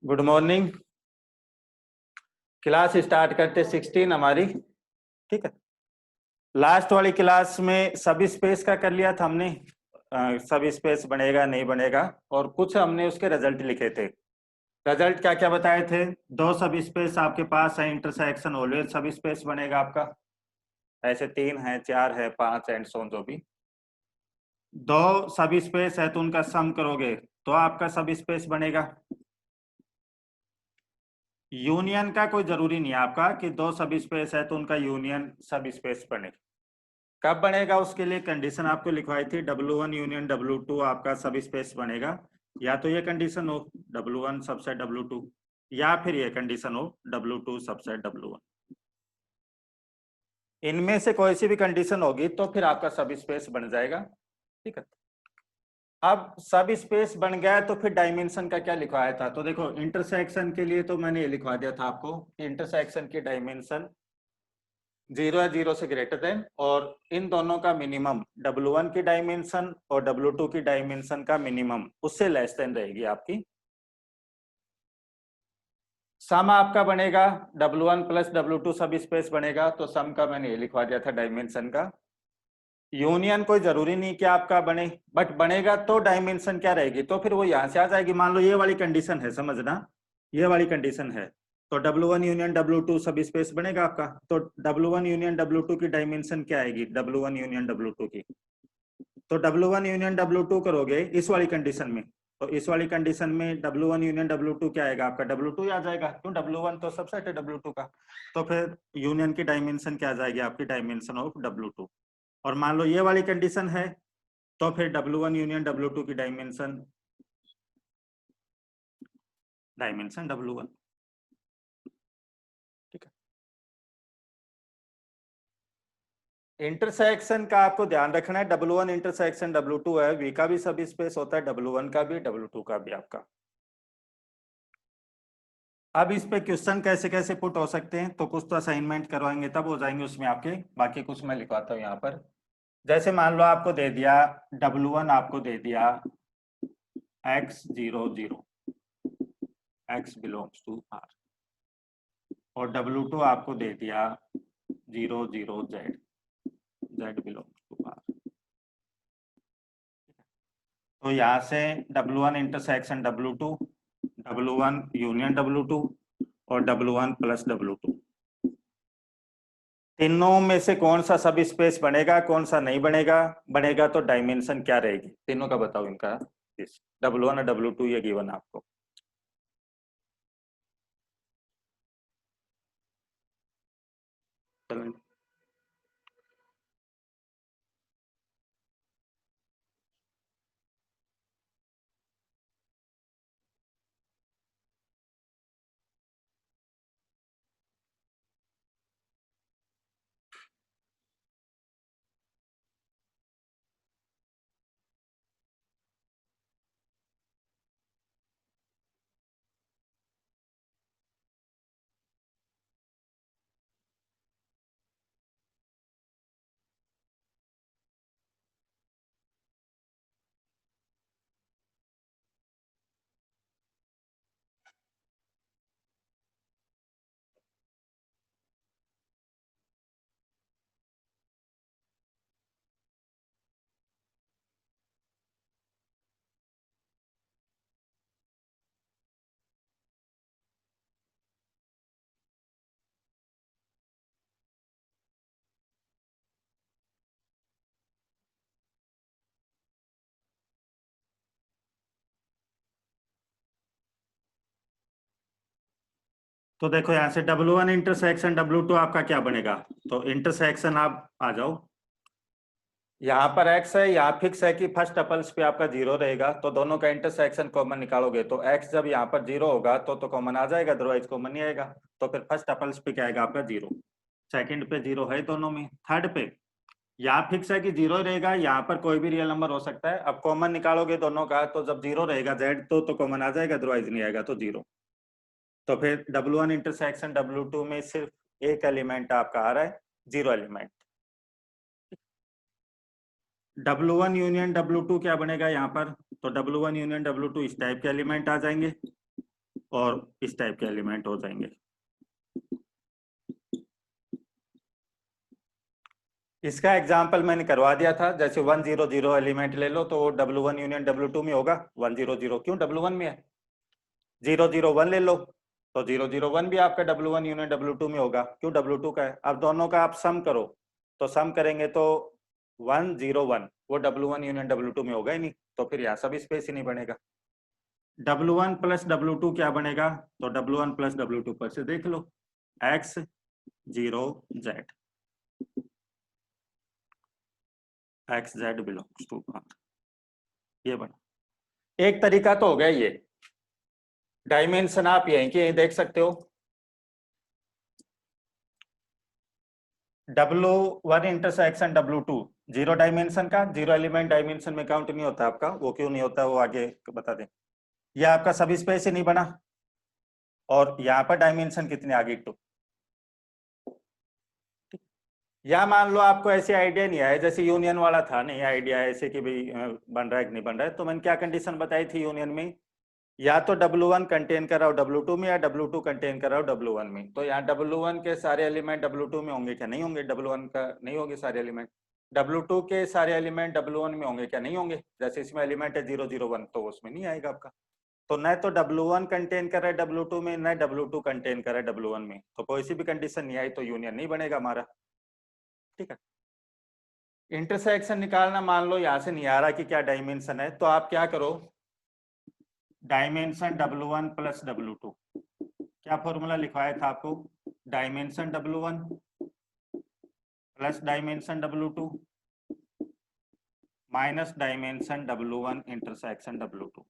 Good morning. Class start करते 16 हमारी। ठीक है, लास्ट वाली क्लास में सब स्पेस का कर लिया था हमने। सब स्पेस बनेगा नहीं बनेगा, और कुछ हमने उसके रिजल्ट लिखे थे। रिजल्ट क्या क्या बताए थे? दो सब स्पेस आपके पास है, इंटरसेक्शन ऑलवेज सब स्पेस बनेगा आपका। ऐसे तीन है, चार है, पांच एंड सो जो भी। दो सब स्पेस है तो उनका सम करोगे तो आपका सब स्पेस बनेगा। यूनियन का कोई जरूरी नहीं है आपका कि दो सब स्पेस है तो उनका यूनियन सब स्पेस बने। कब बनेगा उसके लिए कंडीशन आपको लिखवाई थी, W1 यूनियन W2 आपका सब स्पेस बनेगा। या तो ये कंडीशन हो W1 सबसेट W2, या फिर ये कंडीशन हो W2 सबसेट W1। इनमें से कोई सी भी कंडीशन होगी तो फिर आपका सब स्पेस बन जाएगा। ठीक है, अब सब स्पेस बन गया तो फिर डायमेंशन का क्या लिखवाया था? तो देखो, इंटरसेक्शन के लिए तो मैंने ये लिखवा दिया था आपको, इंटरसेक्शन की डायमेंशन 0 या 0 से ग्रेटर देन, और इन दोनों का मिनिमम W1 की डायमेंशन और W2 की डायमेंशन का मिनिमम उससे लेस देन रहेगी आपकी। सम आपका बनेगा W1 प्लस W2 सब स्पेस बनेगा, तो सम का मैंने ये लिखवा दिया था डायमेंशन का। यूनियन कोई जरूरी नहीं कि आपका बने, बट बनेगा तो डायमेंशन क्या रहेगी, तो फिर वो यहां से आ जाएगी। मान लो ये वाली कंडीशन है, समझना, ये वाली कंडीशन है, तो W1 यूनियन W2 सब स्पेस बनेगा आपका। तो W1 यूनियन W2 की डायमेंशन क्या आएगी W1 यूनियन W2 की? तो W1 यूनियन W2 करोगे इस वाली कंडीशन में, तो इस वाली कंडीशन में W1 यूनियन W2 क्या आएगा आपका? W2 आ जाएगा, क्यों? W1 तो सबसेट है W2 का। तो फिर यूनियन की डायमेंशन क्या आ जाएगी आपकी? Dimension of W2। और मान लो ये वाली कंडीशन है, तो फिर W1 यूनियन W2 की डायमेंशन W1। ठीक है, इंटरसेक्शन का आपको ध्यान रखना है, W1 इंटरसेक्शन W2 है, V का भी सब स्पेस होता है, W1 का भी, W2 का भी आपका। अब इस पे क्वेश्चन कैसे कैसे पुट हो सकते हैं, तो कुछ तो असाइनमेंट करवाएंगे तब हो जाएंगे उसमें आपके, बाकी कुछ मैं लिखवाता हूँ यहाँ पर। जैसे मान लो आपको दे दिया W1, आपको दे दिया x0 0, x belongs to R, और W2 आपको दे दिया 0 0 Z, Z belongs to R। तो यहाँ से W1 intersection W2, W1 union W2 और W1 प्लस W2, तीनों में से कौन सा सब स्पेस बनेगा, कौन सा नहीं बनेगा? बनेगा तो डायमेंशन क्या रहेगी तीनों का बताओ इनका। W1 और W2 ये गिवन आपको। चलो, तो देखो यहाँ से W1 इंटरसेक्शन W2 आपका क्या बनेगा? तो इंटरसेक्शन आप आ जाओ, यहाँ पर x है, यहाँ फिक्स है कि फर्स्ट टपल्स पे आपका 0 रहेगा, तो दोनों का इंटरसेक्शन कॉमन निकालोगे तो x जब यहाँ पर 0 होगा तो कॉमन आ जाएगा, अदरवाइज कॉमन नहीं आएगा। तो फिर फर्स्ट टपल्स पे क्या आएगा आपका? 0। सेकंड पे 0 है दोनों में। थर्ड पे यहाँ फिक्स है कि 0 रहेगा, यहाँ पर कोई भी रियल नंबर हो सकता है। अब कॉमन निकालोगे दोनों का, तो जब 0 रहेगा z तो कॉमन आ जाएगा, अदरवाइज नहीं आएगा, तो 0। तो फिर W1 इंटरसेक्शन W2 में सिर्फ एक एलिमेंट आपका आ रहा है, 0 एलिमेंट। W1 यूनियन W2 क्या बनेगा यहाँ पर? तो W1 यूनियन W2 इस टाइप के एलिमेंट आ जाएंगे। और इस टाइप के एलिमेंट हो जाएंगे। इसका एग्जाम्पल मैंने करवा दिया था, जैसे 100 एलिमेंट ले लो तो W1 यूनियन W2 में होगा 100, क्यों W1 में है। 001 ले लो तो 001 भी आपका W1 यूनियन W2 में होगा, क्यों W2 का है। अब दोनों का आप सम करो, तो सम करेंगे तो 101 वो W1 यूनियन W2 में होगा ही नहीं, तो फिर यहाँ सब स्पेस ही नहीं बनेगा। W1 प्लस W2 क्या बनेगा, तो W1 प्लस W2 पर से देख लो, X0Z, XZ बिलोंग्स टू, ये बना। एक तरीका तो हो गया ये, डायमेंशन आप यहीं के यहीं देख सकते हो। W1 intersection W2 zero dimension का, जीरो एलिमेंट डायमेंशन में काउंट नहीं होता आपका, वो क्यों नहीं होता वो आगे बता दें। ये आपका सब स्पेस ही नहीं बना, और यहाँ पर डायमेंशन कितने आ गई 2। या मान लो आपको ऐसे आइडिया नहीं आया, जैसे यूनियन वाला था नहीं आइडिया ऐसे कि भाई बन रहा है कि नहीं बन रहा है, तो मैंने क्या कंडीशन बताई थी यूनियन में, या तो W1 कंटेन कर रहा हो W2 में, या W2 कंटेन कर रहा हो W1 में। तो यहाँ W1 के सारे एलिमेंट W2 में होंगे क्या, नहीं होंगे। W1 का नहीं होंगे सारे एलिमेंट। W2 के सारे एलिमेंट W1 में होंगे क्या, नहीं होंगे। जैसे इसमें एलिमेंट है 001 तो उसमें नहीं आएगा आपका। तो न तो W1 कंटेन कर रहा है W2 में, न W2 कंटेन कर रहा है W1 में, तो कोई सी भी कंडीशन नहीं आई तो यूनियन नहीं बनेगा हमारा। ठीक है। इंटरसेक्शन निकालना, मान लो यहाँ से नहीं आ रहा कि क्या डायमेंशन है, तो आप क्या करो, डायमेंशन W1 प्लस W2, क्या फॉर्मूला लिखवाया था आपको, dimension W1 plus dimension W2 minus dimension W1 intersection W2।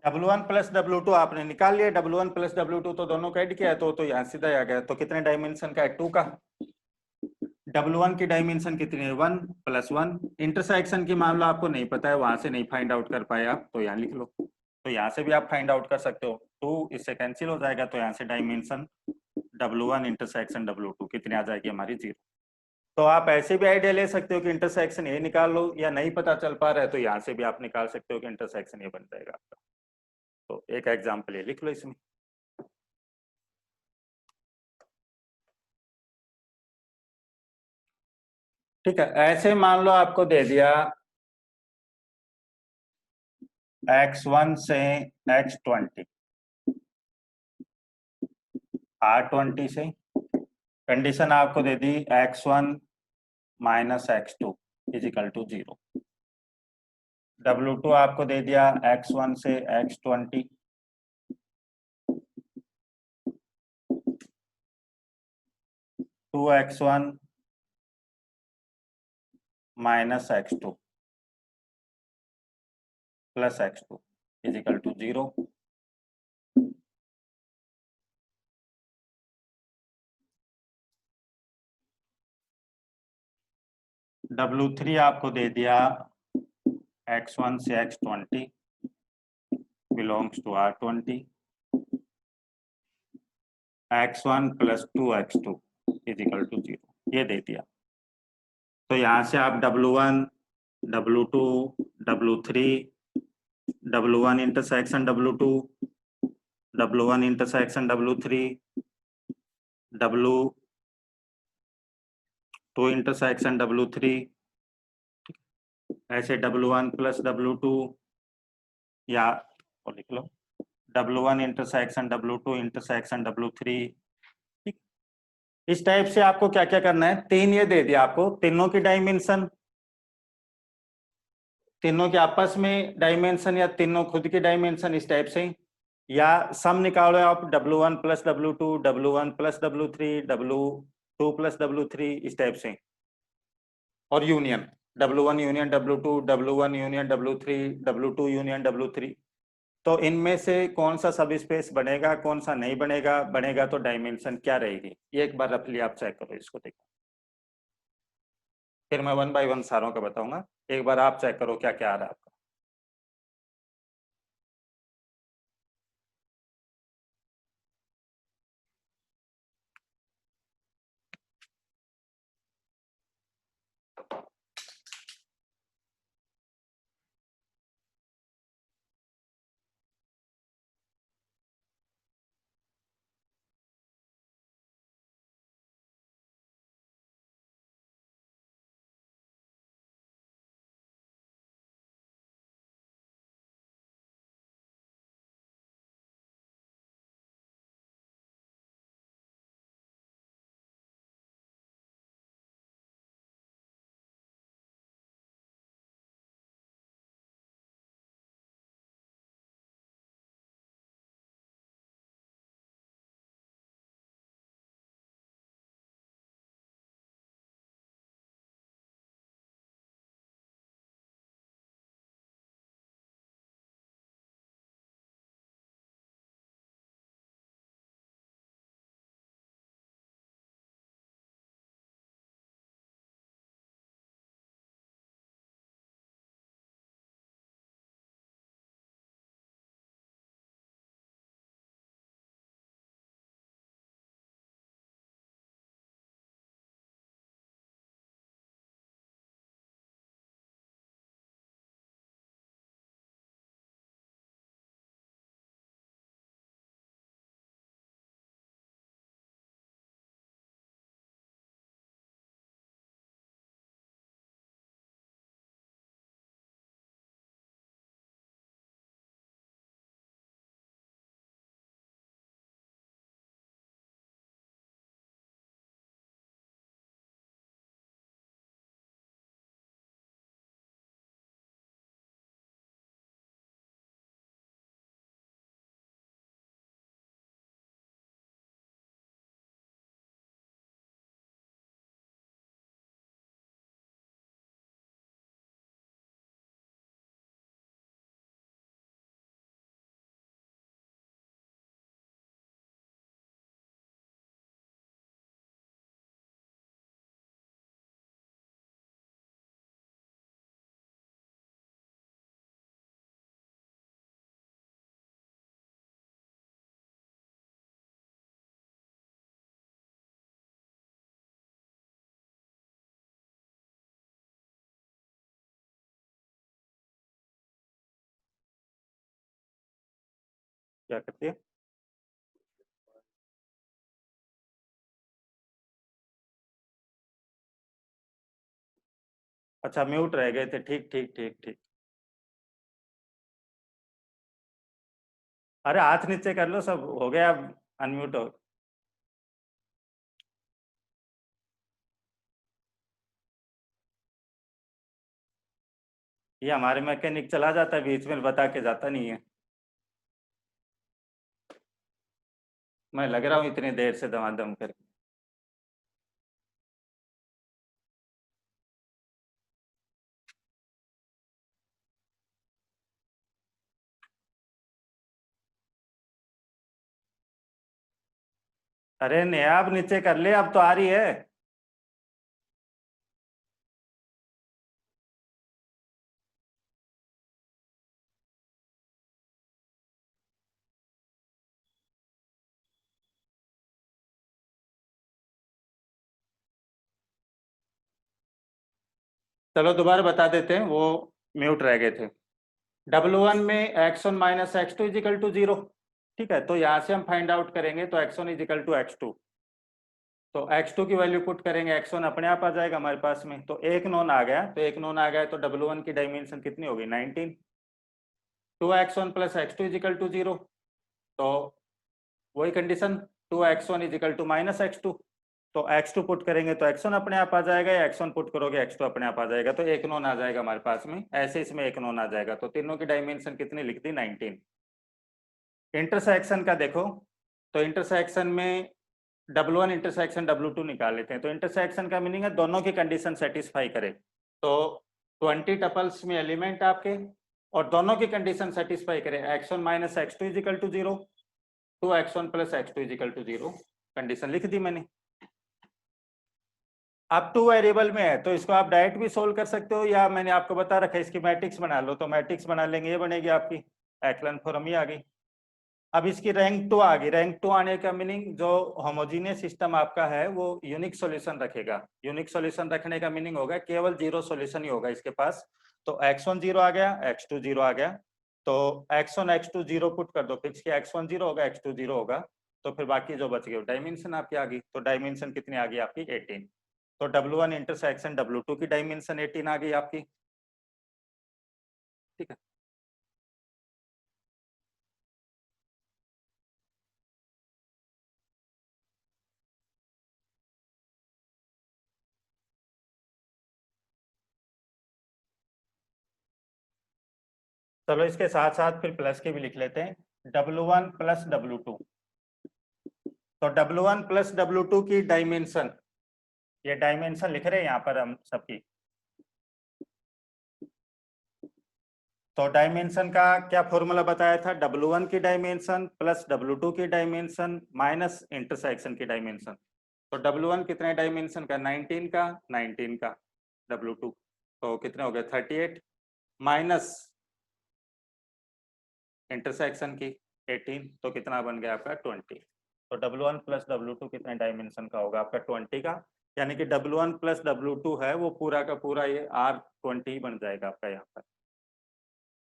W1 plus W2 आपने निकाल लिया, W1 प्लस W2 तो दोनों का ऐड किया है, तो यहाँ सीधा आ गया। तो कितने डायमेंशन का है, 2 का। W1 की डायमेंशन कितनी है, 1 प्लस 1। इंटरसेक्शन की मान लो आपको नहीं पता है, वहां से नहीं फाइंड आउट कर पाए आप, तो यहाँ लिख लो। तो यहाँ से भी आप फाइंड आउट कर सकते हो, 2 इससे कैंसिल हो जाएगा, तो यहाँ से डायमेंशन W1 इंटरसेक्शन W2 कितनी आ जाएगी हमारी, 0। तो आप ऐसे भी आइडिया ले सकते हो कि इंटरसेक्शन ये निकाल लो, या नहीं पता चल पा रहा है तो यहाँ से भी आप निकाल सकते हो कि इंटरसेक्शन ये बन जाएगा आपका। तो एक एग्जाम्पल ये लिख लो इसमें। ठीक है, ऐसे मान लो आपको दे दिया X1 से X20, R20 से कंडीशन आपको दे दी X1 minus X2 equal to 0। W2 आपको दे दिया X1 से X20, 2X1 minus X2 plus X2 equal to 0। W3 आपको दे दिया X1 से X20 belongs to R20, X1 plus 2X2 equal to 0, ये दे दिया। तो यहाँ से आप W1, W2, W3, W1 intersection W2, W1 intersection W3, W2 intersection W3, ऐसे W1 प्लस W2, या लिख लो W1 intersection W2 intersection W3। ठीक, इस टाइप से आपको क्या क्या करना है, 3 ये दे दिया आपको, तीनों की डायमेंशन, तीनों के आपस में डायमेंशन, या तीनों खुद की डायमेंशन, इस टाइप से। या सम निकालो आप W1 plus W2, W1 plus W3, W2 plus W3, इस टाइप से। और union W1 union W2, W1 union W3, W2 union W3। तो इनमें से कौन सा सब स्पेस बनेगा, कौन सा नहीं बनेगा, बनेगा तो डायमेंशन क्या रहेगी, ये एक बार रफली आप चेक करो, इसको देखो। फिर मैं 1 बाय 1 सारों का बताऊंगा, एक बार आप चेक करो क्या क्या आ रहा है आपका। क्या करती है? अच्छा म्यूट रह गए थे, ठीक ठीक ठीक ठीक। अरे हाथ नीचे कर लो, सब हो गया, अब अनम्यूट हो। ये हमारे मैकेनिक चला जाता है बीच में, बता के जाता नहीं है। मैं लग रहा हूँ इतनी देर से दमादम कर। अरे नया, अब नीचे कर ले, अब तो आ रही है। चलो दोबारा बता देते हैं, वो म्यूट रह गए थे। W1 में x1 minus x two equal to zero. ठीक है, तो यहाँ से हम फाइंड आउट करेंगे, तो x1 इजिकल टू x2। तो x2 की वैल्यू पुट करेंगे, x1 अपने आप आ जाएगा हमारे पास में, तो एक नोन आ गया, तो एक नोन आ गया, तो W1 की डायमेंशन कितनी होगी? 19। 2x1 plus x two equal to zero, तो वही condition, 2x1 equal to minus x two. तो x2 पुट करेंगे तो x1 अपने आप आ जाएगा, या x1 पुट करोगे x2 अपने आप आ जाएगा, तो एक नोन आ जाएगा हमारे पास में, ऐसे इसमें एक नोन आ जाएगा, तो तीनों की डायमेंशन कितनी लिख दी? 19। इंटरसेक्शन का देखो, तो इंटरसेक्शन में W1 इंटरसेक्शन W2 निकाल लेते हैं। तो इंटरसेक्शन का मीनिंग है दोनों की कंडीशन सेटिस्फाई करे। तो 20 टपल्स में एलिमेंट आपके, और दोनों की कंडीशन सेटिस्फाई करे, x1 minus x two equal to zero, 2x1 plus x two equal to zero, condition लिख दी मैंने। अब टू वेरिएबल में है, तो इसको आप डायरेक्ट भी सोल्व कर सकते हो, या मैंने आपको बता रखा है इसकी मैट्रिक्स बना लो, तो मैट्रिक्स बना लेंगे, ये बनेगी आपकी एक्लन फॉर्म, ये आ गई। अब इसकी रैंक 2 आ गई। रैंक 2 आने का मीनिंग, जो होमोजीनियस सिस्टम आपका है वो यूनिक सॉल्यूशन रखेगा। यूनिक सॉल्यूशन रखने का मीनिंग होगा केवल जीरो सॉल्यूशन ही होगा इसके पास। तो x1 जीरो आ गया, x2 जीरो आ गया, तो x1 x2 जीरो पुट कर दो, फिक्स किया, x1 जीरो होगा, x2 जीरो होगा, तो फिर बाकी जो बच गए डायमेंशन आपकी आ गई। तो डायमेंशन कितनी आ गई आपकी? 18। तो W1 इंटरसेक्शन W2 की डायमेंशन 18 आ गई आपकी। ठीक है, चलो इसके साथ साथ फिर प्लस के भी लिख लेते हैं, W1 प्लस W2। तो W1 प्लस W2 की डायमेंशन, ये डायमेंशन लिख रहे हैं यहाँ पर हम सबकी। तो डायमेंशन का क्या फॉर्मूला बताया था? W1 की डायमेंशन प्लस W2 की डायमेंशन माइनस इंटरसेक्शन की डायमेंशन। तो W1 कितने डायमेंशन का? 19 का, 19 का, W2 तो कितने हो गए? 38, माइनस इंटरसेक्शन की 18, तो कितना बन गया आपका? 20। तो W1 प्लस W2 कितने डायमेंशन का होगा आपका? 20 का, यानी कि W1 प्लस W2 है वो पूरा का पूरा ये R20 बन जाएगा आपका यहाँ पर।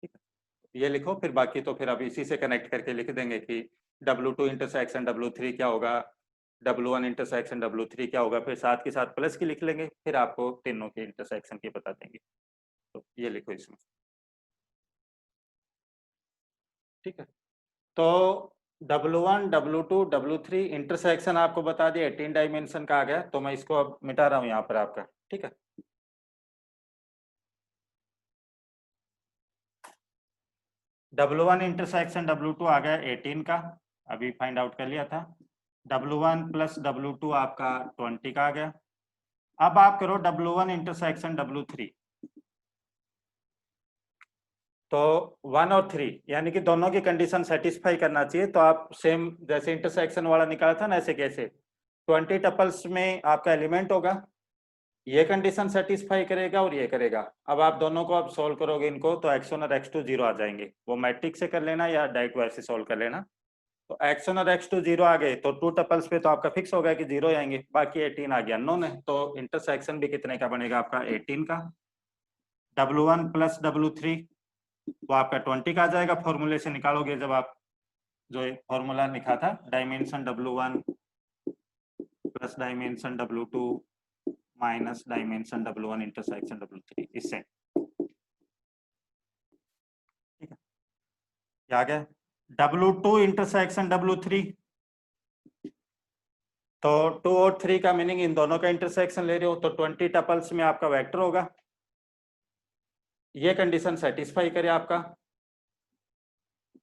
ठीक है, ये लिखो, फिर बाकी तो फिर अब इसी से कनेक्ट करके लिख देंगे कि W2 इंटरसेक्शन W3 क्या होगा, W1 इंटरसेक्शन W3 क्या होगा, फिर साथ के साथ प्लस की लिख लेंगे, फिर आपको तीनों के इंटरसेक्शन की बता देंगे। तो ये लिखो इसमें। ठीक है, तो W1 W2 W3 इंटरसेक्शन आपको बता दिया, 18 डायमेंशन का आ गया, तो मैं इसको अब मिटा रहा हूँ यहाँ पर आपका। ठीक है, W1 इंटरसेक्शन W2 आ गया 18 का, अभी फाइंड आउट कर लिया था। W1 प्लस W2 आपका 20 का आ गया। अब आप करो W1 इंटरसेक्शन W3। तो 1 और 3 यानी कि दोनों की कंडीशन सेटिस्फाई करना चाहिए, तो आप सेम जैसे इंटरसेक्शन वाला निकाला था ना, ऐसे कैसे 20 टपल्स में आपका एलिमेंट होगा, ये कंडीशन सेटिस्फाई करेगा और ये करेगा। अब आप दोनों को अब सोल्व करोगे इनको, तो x1 और x2 जीरो आ जाएंगे, वो मैट्रिक्स से कर लेना या डायरेक्ट वैसे सोल्व कर लेना। तो x1 और x2 जीरो आ गए, तो 2 टपल्स पे तो आपका फिक्स होगा कि जीरो आएंगे, बाकी 18 आ गया अननोन है, तो इंटरसेक्शन भी कितने का बनेगा आपका? 18 का। W1 प्लस W3 वो आपका 20 का आ जाएगा, फॉर्मूले से निकालोगे जब आप। जो फॉर्मूला लिखा था, dimension W1 plus dimension W2 minus dimension W1 intersection W3, इससे ठीक है। क्या आ गया? W2 इंटरसेक्शन W3, तो 2 और 3 का मीनिंग इन दोनों का इंटरसेक्शन ले रहे हो तो 20 टपल्स में आपका वेक्टर होगा। ये कंडीशन सेटिस्फाई करे आपका,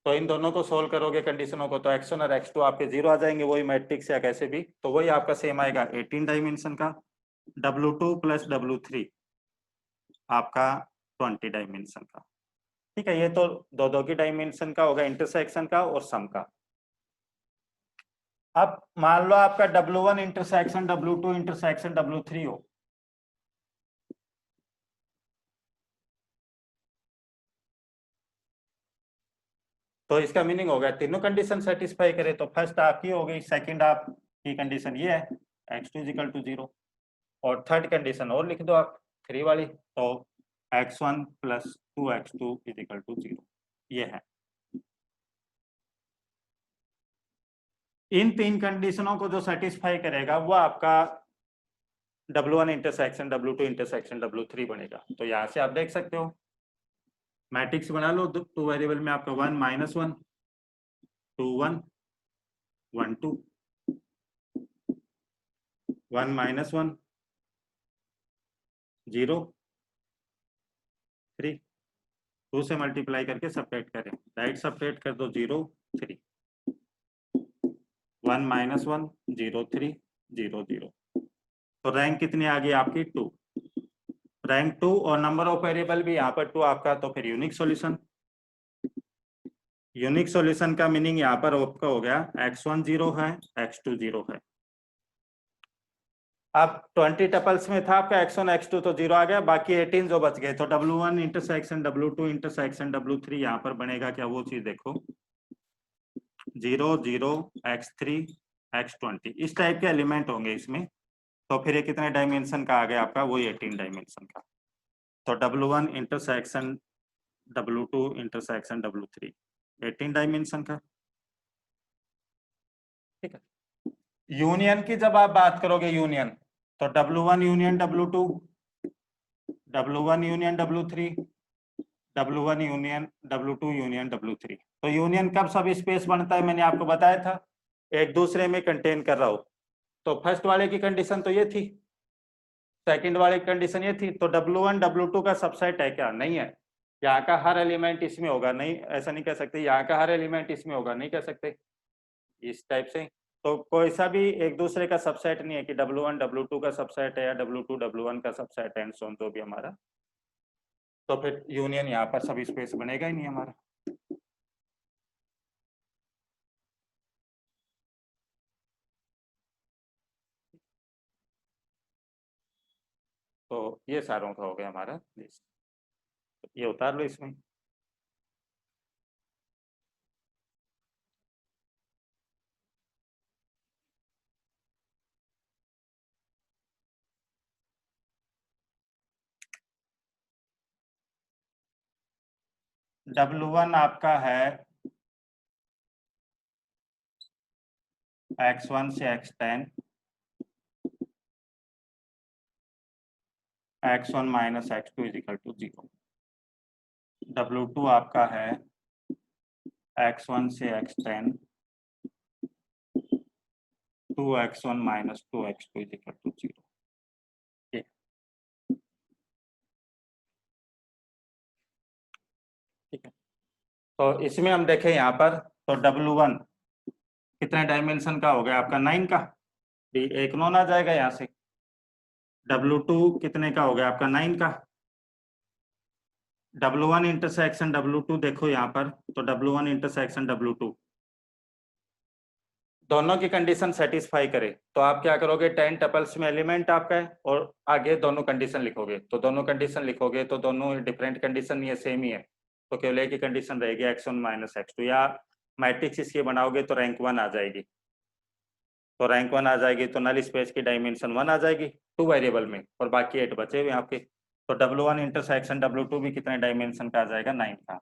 तो इन दोनों को सोल्व करोगे कंडीशनों को, तो x1 और x2 आपके 0 आ जाएंगे, वही मैट्रिक्स या कैसे भी, तो वही आपका सेम आएगा 18 डायमेंशन का। W2 प्लस W3 आपका 20 डायमेंशन का। ठीक है, ये तो दो दो की डायमेंशन का होगा, इंटरसेक्शन का और सम का। अब मान लो आपका W1 intersection W2 intersection W3 हो, तो इसका मीनिंग हो गया तीनों कंडीशन सेटिस्फाई करे, तो फर्स्ट आपकी हो गई, सेकंड आपकी कंडीशन ये है x2 = 0, और थर्ड कंडीशन और लिख दो आप 3 वाली, तो x1 + 2x2 = 0, ये है। इन तीन कंडीशनों को जो सेटिस्फाई करेगा वो आपका W1 intersection W2 intersection W3 बनेगा। तो यहां से आप देख सकते हो, मैट्रिक्स बना लो, 2 वेरिएबल में आपका 1 - 1 2 1 1 2 1 - 1 0 3, 2 से मल्टीप्लाई करके सब्ट्रैक्ट करें, राइट सब्ट्रैक्ट कर दो 0 3 1 - 1 0 3 0 0, तो रैंक कितनी आ गई आपकी 2, रैंक 2, और नंबर ऑफ वेरिएबल भी यहाँ पर 2 आपका, तो फिर यूनिक सॉल्यूशन। यूनिक सॉल्यूशन का मीनिंग यहाँ पर आपका हो गया x1 0 है, x2 0 है। अब 20 टपल्स में था आपका x1 x2 तो 0 आ गया, बाकी 18 जो बच गए, तो W1 intersection W2 intersection W3 यहाँ पर बनेगा क्या, वो चीज देखो, 0 0 x3 x20, इस टाइप के एलिमेंट होंगे इसमें, तो फिर ये कितने डायमेंशन का आ गया आपका, वही 18 डायमेंशन का। तो W1 intersection W2 intersection W3 18 dimension का। ठीक है, यूनियन की जब आप बात करोगे यूनियन, तो W1 union W2, W1 union W3, W1 union W2 union W3। तो यूनियन कब सब स्पेस बनता है, मैंने आपको बताया था, एक दूसरे में कंटेन कर रहा हो। तो फर्स्ट वाले की कंडीशन तो ये थी, सेकंड वाले की कंडीशन ये थी, तो W1 W2 का सबसेट है क्या, नहीं है। यहाँ का हर एलिमेंट इसमें होगा, नहीं ऐसा नहीं कह सकते, यहाँ का हर एलिमेंट इसमें होगा, नहीं कह सकते इस टाइप से। तो कोई सा भी एक दूसरे का सबसेट नहीं है कि W1 W2 का सबसेट है या W2 W1 का सबसेट है, एंड सो ऑन, जो भी हमारा, तो फिर यूनियन यहाँ पर सब स्पेस बनेगा ही नहीं हमारा। तो ये सारों का हो गया हमारा लिस्ट, ये उतार लो इसमें। W1 आपका है x1 से x10 x1 - x2 = 0। W2 आपका है x1 से x10 2x1 - 2x2 = 0। ठीक है, तो इसमें हम देखें यहाँ पर, तो W1 कितने डायमेंशन का हो गया आपका, 9 का, एक नॉन आ जाएगा यहाँ से। W2 कितने का हो गया आपका, 9 का। W1 इंटरसेक्शन W2 देखो यहाँ पर, तो W1 इंटरसेक्शन W2 दोनों की कंडीशन सेटिस्फाई करे, तो आप क्या करोगे, 10 टपल्स में एलिमेंट आपका है और आगे दोनों कंडीशन लिखोगे, तो दोनों कंडीशन लिखोगे तो दोनों डिफरेंट कंडीशन नहीं है, सेम ही है, तो केवल एक ही कंडीशन रहेगी x1 - x2, या मैट्रिक्स इसकी बनाओगे तो रैंक 1 आ जाएगी, तो रैंक 1 आ जाएगी, तो नल स्पेस की डायमेंशन 1 आ जाएगी 2 वेरिएबल में, और बाकी 8 बचे हुए आपके। तो W1 इंटरसेक्शन W2 भी कितने डायमेंशन का आ जाएगा, 9 का,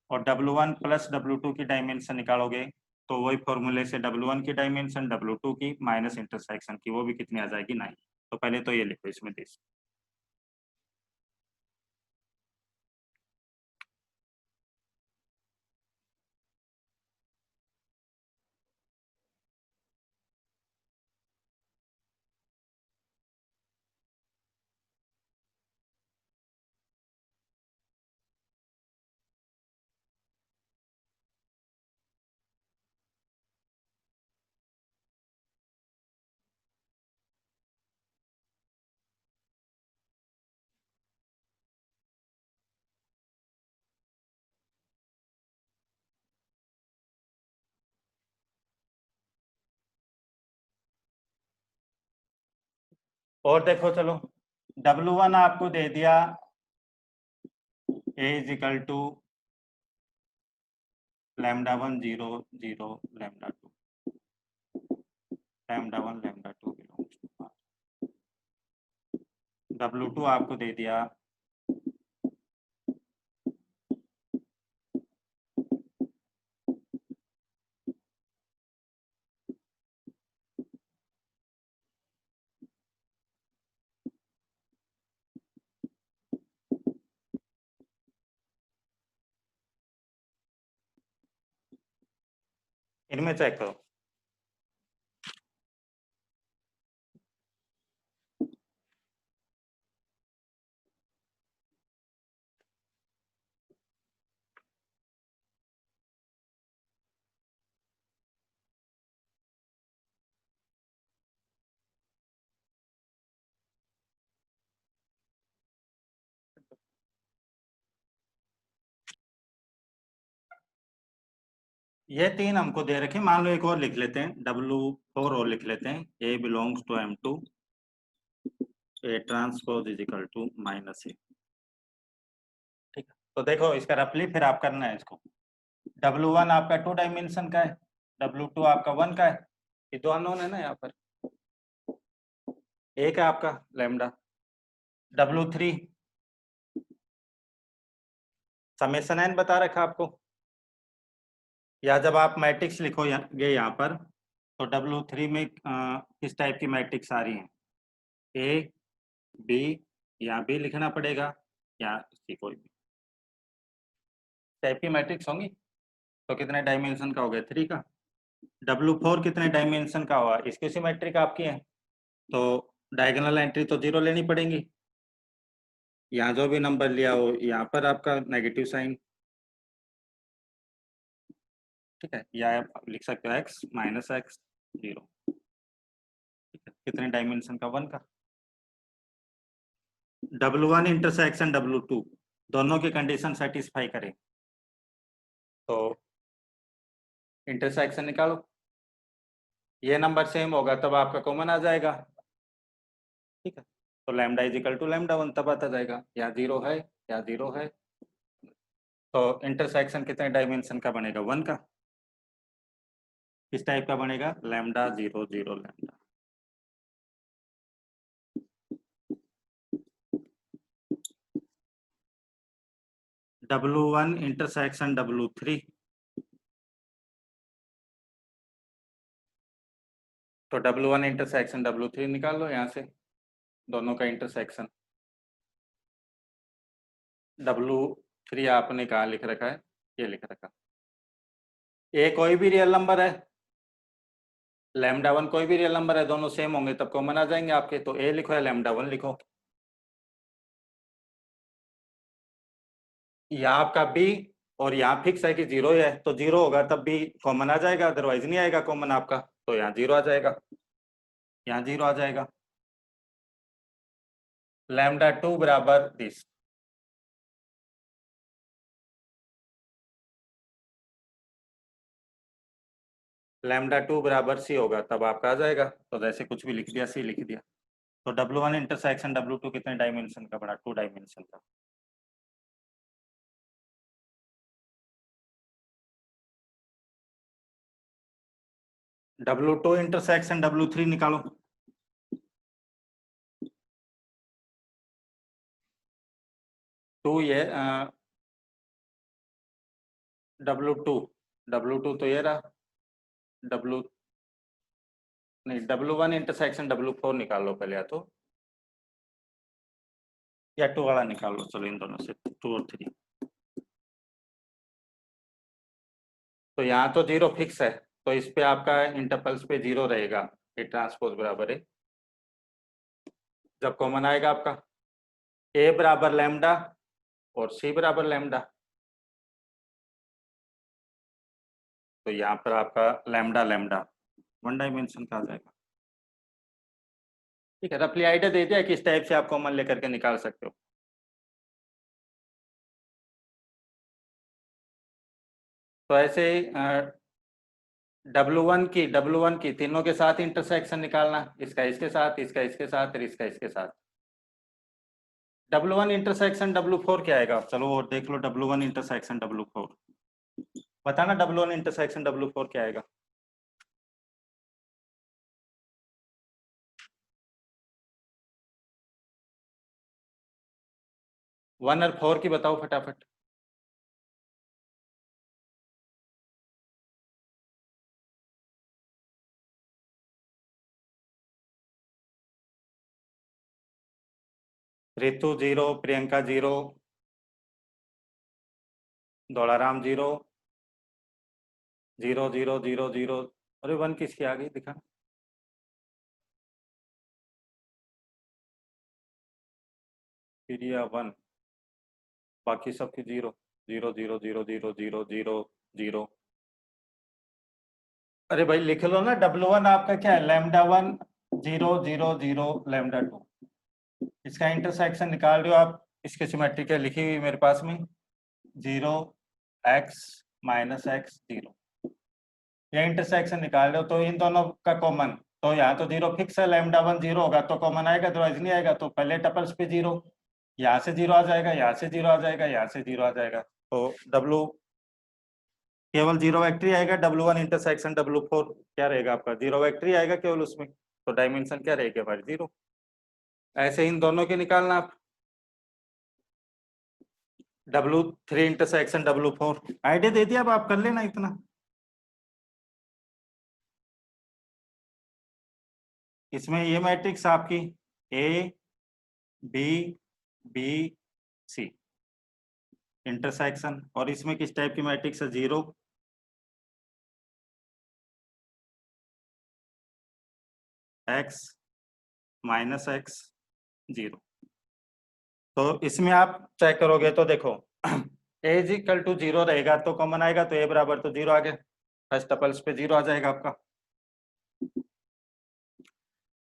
और W1 + W2 की डायमेंशन निकालोगे तो वही फॉर्मूले से W1 की डायमेंशन, W2 की माइनस इंटरसेक्शन की, वो भी कितनी आ जाएगी 9। तो पहले तो ये लिखो इसमें दिस। और देखो चलो, W1 आपको दे दिया A is equal to λ1 0 0 λ2, λ1 λ2 belongs to R। W2 आपको दे दिया इनमें चेक करो। ये तीन हमको दे रखे, मान लो एक और लिख लेते हैं, W4 और लिख लेते हैं, A belongs to M2, A transpose is equal to minus A। ठीक है, तो देखो इसका रफली फिर आप करना है इसको। W1 आपका 2 डायमेंशन का है, W2 आपका 1 का है, ये दो अननोन है ना यहाँ पर। एक है आपका लैम्डा, W3 समेशन n बता रखा आपको, या जब आप मैट्रिक्स लिखोगे यहाँ पर तो W3 में किस टाइप की मैट्रिक्स आ रही है, A B, या B लिखना पड़ेगा या C, कोई भी टाइप की मैट्रिक्स होंगी। तो कितने डायमेंशन का हो गया, 3 का। W4 कितने डायमेंशन का हुआ, इसकी सिमेट्रिक आपकी है, तो डायगोनल एंट्री तो 0 लेनी पड़ेगी, यहाँ जो भी नंबर लिया हो यहाँ पर आपका नेगेटिव साइन। ठीक है, या आप लिख सकते हो x माइनस एक्स 0। ठीक है, कितने डायमेंशन का, 1 का। W1 इंटरसेक्शन W2 दोनों की कंडीशन सेटिस्फाई करें तो इंटरसेक्शन निकालो, ये नंबर सेम होगा तब आपका कॉमन आ जाएगा। ठीक है, तो लैम्डा इज इक्वल टू λ1 तब आता जाएगा, या 0 है या 0 है। तो इंटरसेक्शन कितने डायमेंशन का बनेगा, 1 का। किस टाइप का बनेगा, lambda 0 0 lambda. W1 intersection W3, तो W1 इंटरसेक्शन W3 निकाल लो यहाँ से, दोनों का इंटरसेक्शन। W3 आपने कहाँ लिख रखा है, ये लिख रखा। ए कोई भी रियल नंबर है, λ1 कोई भी रियल नंबर है, दोनों सेम होंगे तब कॉमन आ जाएंगे आपके, तो ए लिखो या λ1 लिखो। यहाँ आपका बी और यहाँ फिक्स है कि 0 है, तो 0 होगा तब भी कॉमन आ जाएगा, अदरवाइज नहीं आएगा कॉमन आपका, तो यहाँ 0 आ जाएगा, यहाँ 0 आ जाएगा। λ2 बराबर दिस, λ2 बराबर सी होगा तब आपका आ जाएगा, तो जैसे कुछ भी लिख दिया, सी लिख दिया। तो W1 इंटरसेक्शन W2 कितने डायमेंशन का बना, 2 डायमेंशन का। W2 इंटरसेक्शन W3 निकालो। टू ये W2 तो ये रहा, डब्लू नहीं, W1 इंटरसेक्शन W4 निकाल लो पहले, या 2 वाला निकाल लो, चलो इन दोनों से 2 और 3। तो यहाँ तो 0 फिक्स है, तो इस पे आपका इंटरपल्स पे 0 रहेगा, ये ट्रांसपोज बराबर है। जब कॉमन आएगा आपका A बराबर लैम्डा और C बराबर लैम्डा, तो यहाँ पर आपका लैम्डा लैम्डा 1 डायमेंशन का आ जाएगा। ठीक है, रफली आइडिया दे दिया किस टाइप से आप कॉमन लेकर के निकाल सकते हो। तो ऐसे W1 की तीनों के साथ इंटरसेक्शन निकालना, इसका इसके साथ, इसका इसके साथ और इसका इसके साथ। W1 इंटरसेक्शन W4 क्या आएगा, चलो और देख लो। W1 इंटरसेक्शन W4 बताना, W1 इंटरसेक्शन W4 क्या आएगा। वन और 4 की बताओ फटाफट। रितु 0, प्रियंका 0, दौड़ाराम 0, 0 0 0 0। अरे 1 किसकी आ गई दिखा। प्रिया 1, बाकी सबकी 0 0 0 0 0 0 0 0। अरे भाई लिख लो ना, W1 आपका क्या है, लैम्डा 1 0 0 0 लैम्डा 2। इसका इंटरसेक्शन निकाल रहे हो आप, इसके सिमेट्रिक है लिखी हुई मेरे पास में, 0 x माइनस एक्स 0। ये इंटरसेक्शन निकाल रहे हो, तो इन दोनों का कॉमन, तो यहाँ तो 0 फिक्स है, लैम्डा 1 0 होगा तो कॉमन आएगा, अदरवाइज नहीं आएगा। तो पहले टपल्स पे 0, यहाँ से 0 आ जाएगा, यहाँ से 0 आ जाएगा, यहाँ से 0 आ जाएगा। तो W केवल 0 वेक्टर आएगा। W1 इंटरसेक्शन W4 क्या रहेगा आपका, 0 वेक्टर आएगा केवल उसमें, तो डायमेंशन क्या रहेगी हमारी, 0। ऐसे इन दोनों के निकालना आप। W3 इंटरसेक्शन W4 आइडिया दे दिया, अब आप कर लेना इतना। इसमें ये मैट्रिक्स आपकी A B B C intersection, और इसमें किस टाइप की मैट्रिक्स है, 0 x माइनस एक्स 0। तो इसमें आप चेक करोगे तो देखो A इज इक्वल टू 0 रहेगा तो कॉमन आएगा, तो A बराबर तो 0 आ गया, फर्स्ट टपल्स पे 0 आ जाएगा आपका।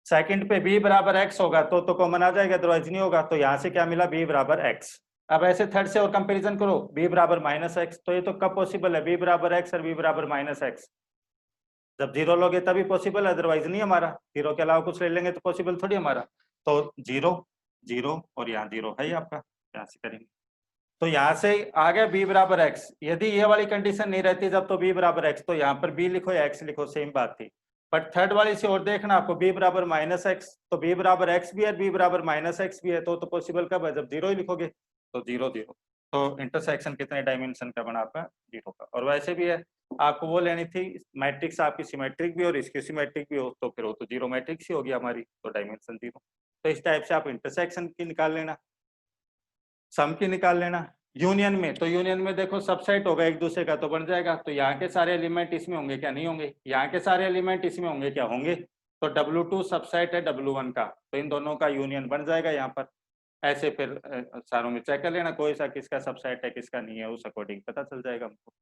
सेकंड पे B बराबर x होगा तो कॉमन आ जाएगा, अदरवाइज नहीं होगा। तो यहाँ से क्या मिला, B बराबर x। अब ऐसे थर्ड से और कंपैरिजन करो, B बराबर माइनस एक्स, तो ये तो कब पॉसिबल है, B बराबर x और B बराबर माइनस एक्स, जब 0 लोगे तभी पॉसिबल, अदरवाइज नहीं हमारा। 0 के अलावा कुछ ले लेंगे तो पॉसिबल थोड़ी हमारा। तो 0 0 और यहाँ 0 है ही आपका, यहाँ से करेंगे तो यहाँ से आ गया B बराबर एक्स। यदि ये वाली कंडीशन नहीं रहती जब, तो B बराबर एक्स, तो यहाँ पर B लिखो या x लिखो, सेम बात थी। बट थर्ड वाली से और देखना आपको, B बराबर माइनस एक्स, तो B बराबर एक्स भी है, B बराबर माइनस एक्स भी है, तो पॉसिबल कब है, जब 0 ही लिखोगे। तो 0 0, तो इंटरसेक्शन कितने डायमेंशन का बना आपका, 0 का। और वैसे भी है, आपको वो लेनी थी मैट्रिक्स आपकी सिमेट्रिक भी और इसकी सिमेट्रिक भी हो, तो फिर वो तो 0 मैट्रिक्स ही होगी हमारी, तो डायमेंशन 0। तो इस टाइप से आप इंटरसेक्शन की निकाल लेना, सम की निकाल लेना। यूनियन में, तो यूनियन में देखो सबसेट होगा एक दूसरे का, तो बन जाएगा। तो यहाँ के सारे एलिमेंट इसमें होंगे क्या, नहीं होंगे। यहाँ के सारे एलिमेंट इसमें होंगे क्या, होंगे। तो W2 सबसेट है W1 का, तो इन दोनों का यूनियन बन जाएगा यहाँ पर। ऐसे फिर सारों में चेक कर लेना, कोई सा किसका सबसेट है किसका नहीं है, उस अकॉर्डिंग पता चल जाएगा हमको।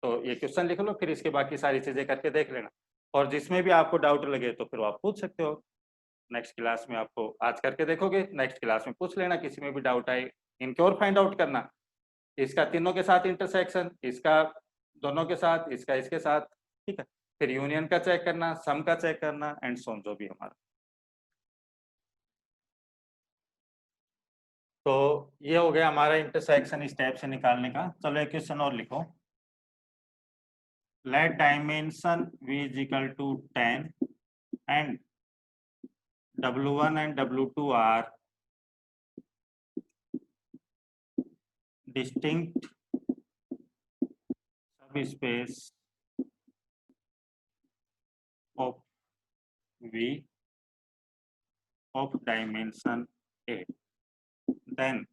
तो ये क्वेश्चन लिख लो, फिर इसके बाकी सारी चीजें करके देख लेना। और जिसमें भी आपको डाउट लगे तो फिर आप पूछ सकते हो। नेक्स्ट क्लास में आपको, आज करके देखोगे, नेक्स्ट क्लास में पूछ लेना, किसी में भी डाउट आए। इनके और फाइंड आउट करना, इसका तीनों के साथ इंटरसेक्शन, इसका दोनों के साथ, इसका इसके साथ, ठीक है। फिर यूनियन का चेक करना, सम का चेक करना, एंड सोन जो भी हमारा। तो ये हो गया हमारा इंटरसेक्शन इस टाइप से निकालने का। चलो एक क्वेश्चन और लिखो। Let dimension v is equal to 10 and W1 and W2 are distinct subspace of V of dimension 8. Then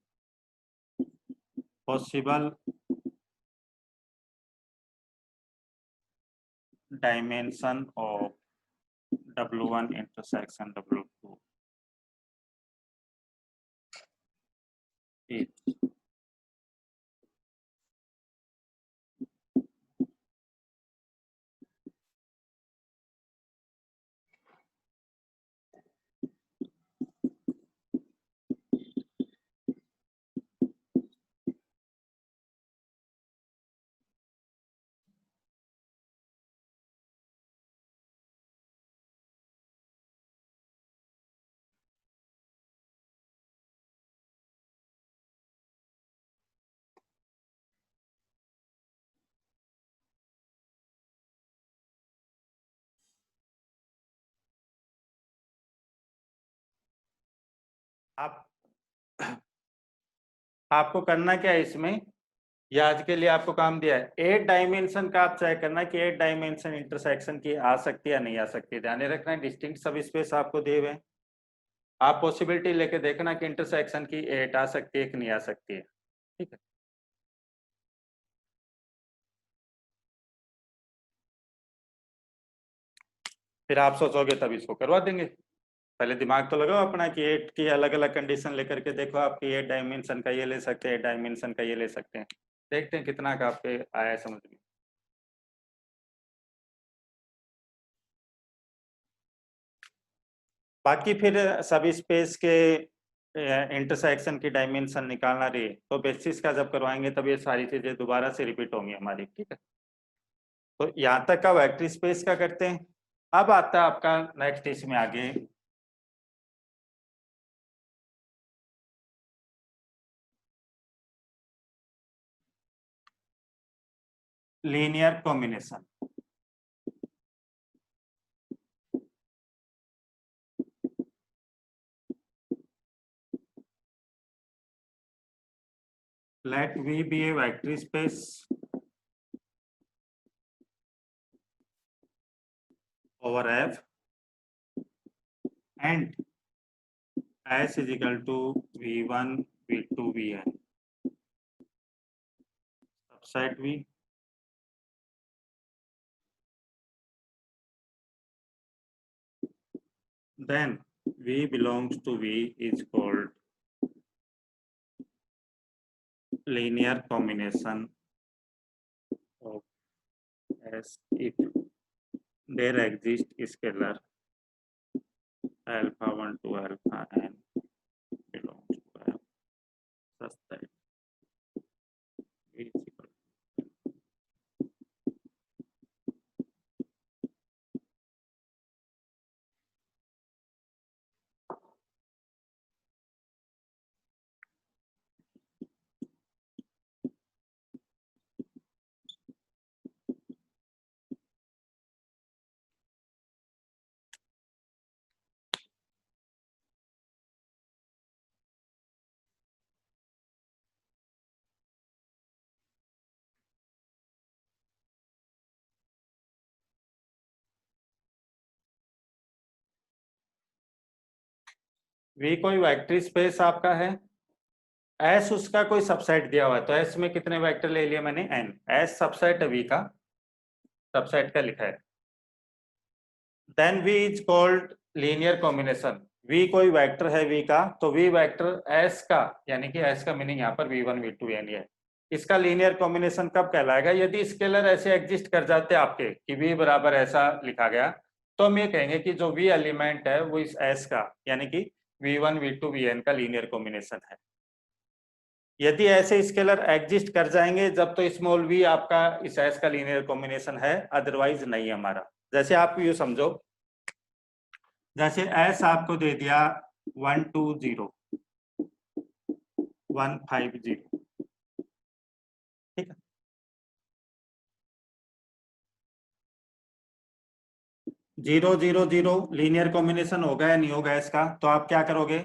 possible dimension of W1 intersection W2 is आप आपको करना क्या है इसमें, ये आज के लिए आपको काम दिया है 8 डायमेंशन का, आप चेक करना कि 8 डायमेंशन इंटरसेक्शन की आ सकती है या नहीं आ सकती है। ध्यान रखना है डिस्टिंक्ट सब स्पेस आपको दिए हुए हैं, आप पॉसिबिलिटी लेके देखना कि इंटरसेक्शन की 8 आ सकती है कि नहीं आ सकती है। ठीक है, फिर आप सोचोगे तब इसको करवा देंगे। पहले दिमाग तो लगाओ अपना कि 8 की अलग अलग कंडीशन लेकर के देखो, आपकी 8 डायमेंशन का ये ले सकते हैं, 8 डायमेंशन का ये ले सकते हैं, देखते हैं कितना का आपके आया है समझ में। बाकी फिर सब स्पेस के इंटरसेक्शन की डायमेंशन निकालना रही तो बेसिस का जब करवाएंगे तब ये सारी चीजें दोबारा से रिपीट होंगी हमारी। ठीक है, तो यहाँ तक का वेक्टर स्पेस का करते हैं। अब आता है आपका नेक्स्ट इसमें आगे linear combination. Let V be a vector space over F and S is equal to V1, V2, Vn. Subset V. Then V belongs to V is called linear combination of S if there exists scalar alpha 1 to alpha n belongs to F such that V is equal V कोई vector space आपका है, S उसका कोई subset दिया हुआ है, तो S में कितने वेक्टर ले लिया मैंने n, S सबसेट है V का, सबसेट का लिखा है। Then V is called linear combination, V कोई वेक्टर है V का, तो V वेक्टर S का, यानी कि S का मीनिंग यहाँ पर V1 V2 यानी है, इसका लीनियर कॉम्बिनेशन कब कहलाएगा, यदि स्केलर ऐसे एग्जिस्ट कर जाते आपके कि V बराबर ऐसा लिखा गया, तो हम ये कहेंगे कि जो V एलिमेंट है वो इस S का, यानी कि V1 V2 Vn का लीनियर कॉम्बिनेशन है। यदि ऐसे स्केलर एग्जिस्ट कर जाएंगे जब तो स्मॉल v आपका इस एस का लीनियर कॉम्बिनेशन है, अदरवाइज नहीं हमारा। जैसे आप यू समझो, जैसे एस आपको दे दिया 120 150, ठीक है, 0 0 0 लीनियर कॉम्बिनेशन होगा या नहीं होगा इसका, तो आप क्या करोगे,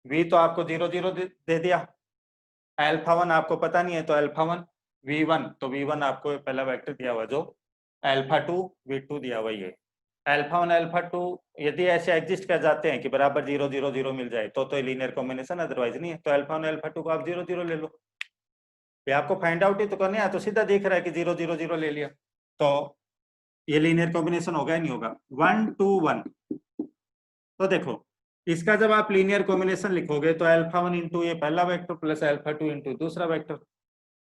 v तो आपको 0 0 दे दिया, अल्फा 1 आपको पता नहीं है तो अल्फा 1 v1, तो v1 आपको पहला वेक्टर दिया हुआ जो अल्फा 2 v2 दिया हुआ ये, अल्फा 1 अल्फा 2 यदि ऐसे एग्जिस्ट कर जाते हैं कि बराबर 0 0 0 मिल जाए तो लीनियर कॉम्बिनेशन, अदरवाइज नहीं है। तो अल्फा 1 अल्फा 2 को आप 0 0 ले लो। ये आपको फाइंड आउट ही तो करना है, तो सीधा दिख रहा है कि 0 0 0 ले लिया, तो ये लीनियर कॉम्बिनेशन होगा ही नहीं होगा। 1 2 1, तो देखो इसका जब आप लीनियर कॉम्बिनेशन लिखोगे तो अल्फा 1 इंटू ये पहला वेक्टर प्लस अल्फा 2 इंटू दूसरा वेक्टर।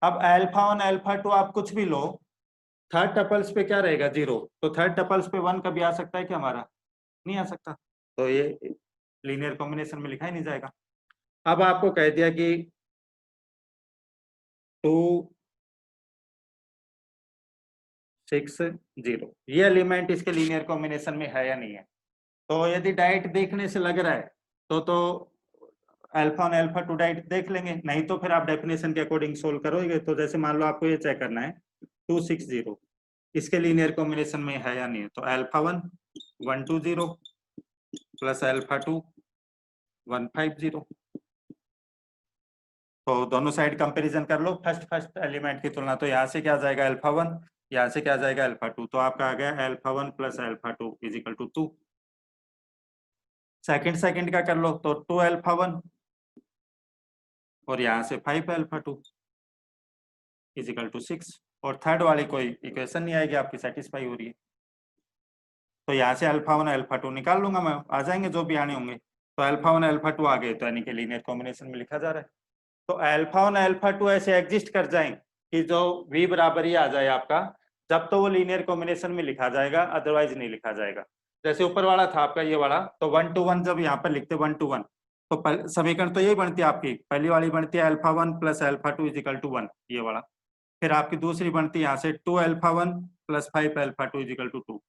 अब अल्फा 1 अल्फा 2 आप कुछ भी लो, थर्ड टपल्स पे क्या रहेगा? 0, तो थर्ड टपल्स पे 1 कभी आ सकता है क्या हमारा? नहीं आ सकता, तो ये लीनियर कॉम्बिनेशन में लिखा ही नहीं जाएगा। अब आपको कह दिया कि 2 6 0, ये एलिमेंट इसके लीनियर कॉम्बिनेशन में है या नहीं है? तो यदि डायरेक्ट देखने से लग रहा है तो अल्फा 1 अल्फा 2 डायरेक्ट देख लेंगे, नहीं तो फिर आप डेफिनेशन के अकॉर्डिंग सोल्व करोगे। तो जैसे मान लो आपको ये चेक करना है 2 6 0 इसके लीनियर कॉम्बिनेशन में है या नहीं है, तो अल्फा 1 1 2 0 प्लस अल्फा 2 1 5 0, तो दोनों साइड कंपैरिजन कर लो फर्स्ट एलिमेंट की तुलना। तो यहाँ से क्या जाएगा? अल्फा 1, यहाँ से क्या जाएगा? अल्फा 2, तो आपका आ गया alpha 1 plus alpha 2 is equal to 2। Second का कर लो तो 2 अल्फा 1 और यहाँ से 5 अल्फा 2 इज इक्वल टू 6, और थर्ड वाली कोई इक्वेशन नहीं आएगी आपकी, सेटिस्फाई हो रही है। तो यहाँ से अल्फा 1 अल्फा 2 निकाल लूंगा मैं, आ जाएंगे जो भी आने होंगे। तो अल्फा 1 अल्फा 2 आ गए, तो यानी कि लीनियर कॉम्बिनेशन में लिखा जा रहा है। तो अल्फा 1 अल्फा 2 ऐसे एग्जिस्ट कर जाएं कि जो v बराबर ही आ जाए आपका, जब तो वो लीनियर कॉम्बिनेशन में लिखा जाएगा, अदरवाइज नहीं लिखा जाएगा। जैसे ऊपर वाला था आपका ये वाला, तो 1 to 1 जब यहाँ पर लिखते 1 to 1, तो समीकरण तो यही बनती है आपकी। पहली वाली बनती है alpha 1 plus alpha 2 is equal to 1, ये वाला। फिर आपकी दूसरी बनती है यहाँ से 2 alpha 1 plus 5 alpha 2 is equal to 2।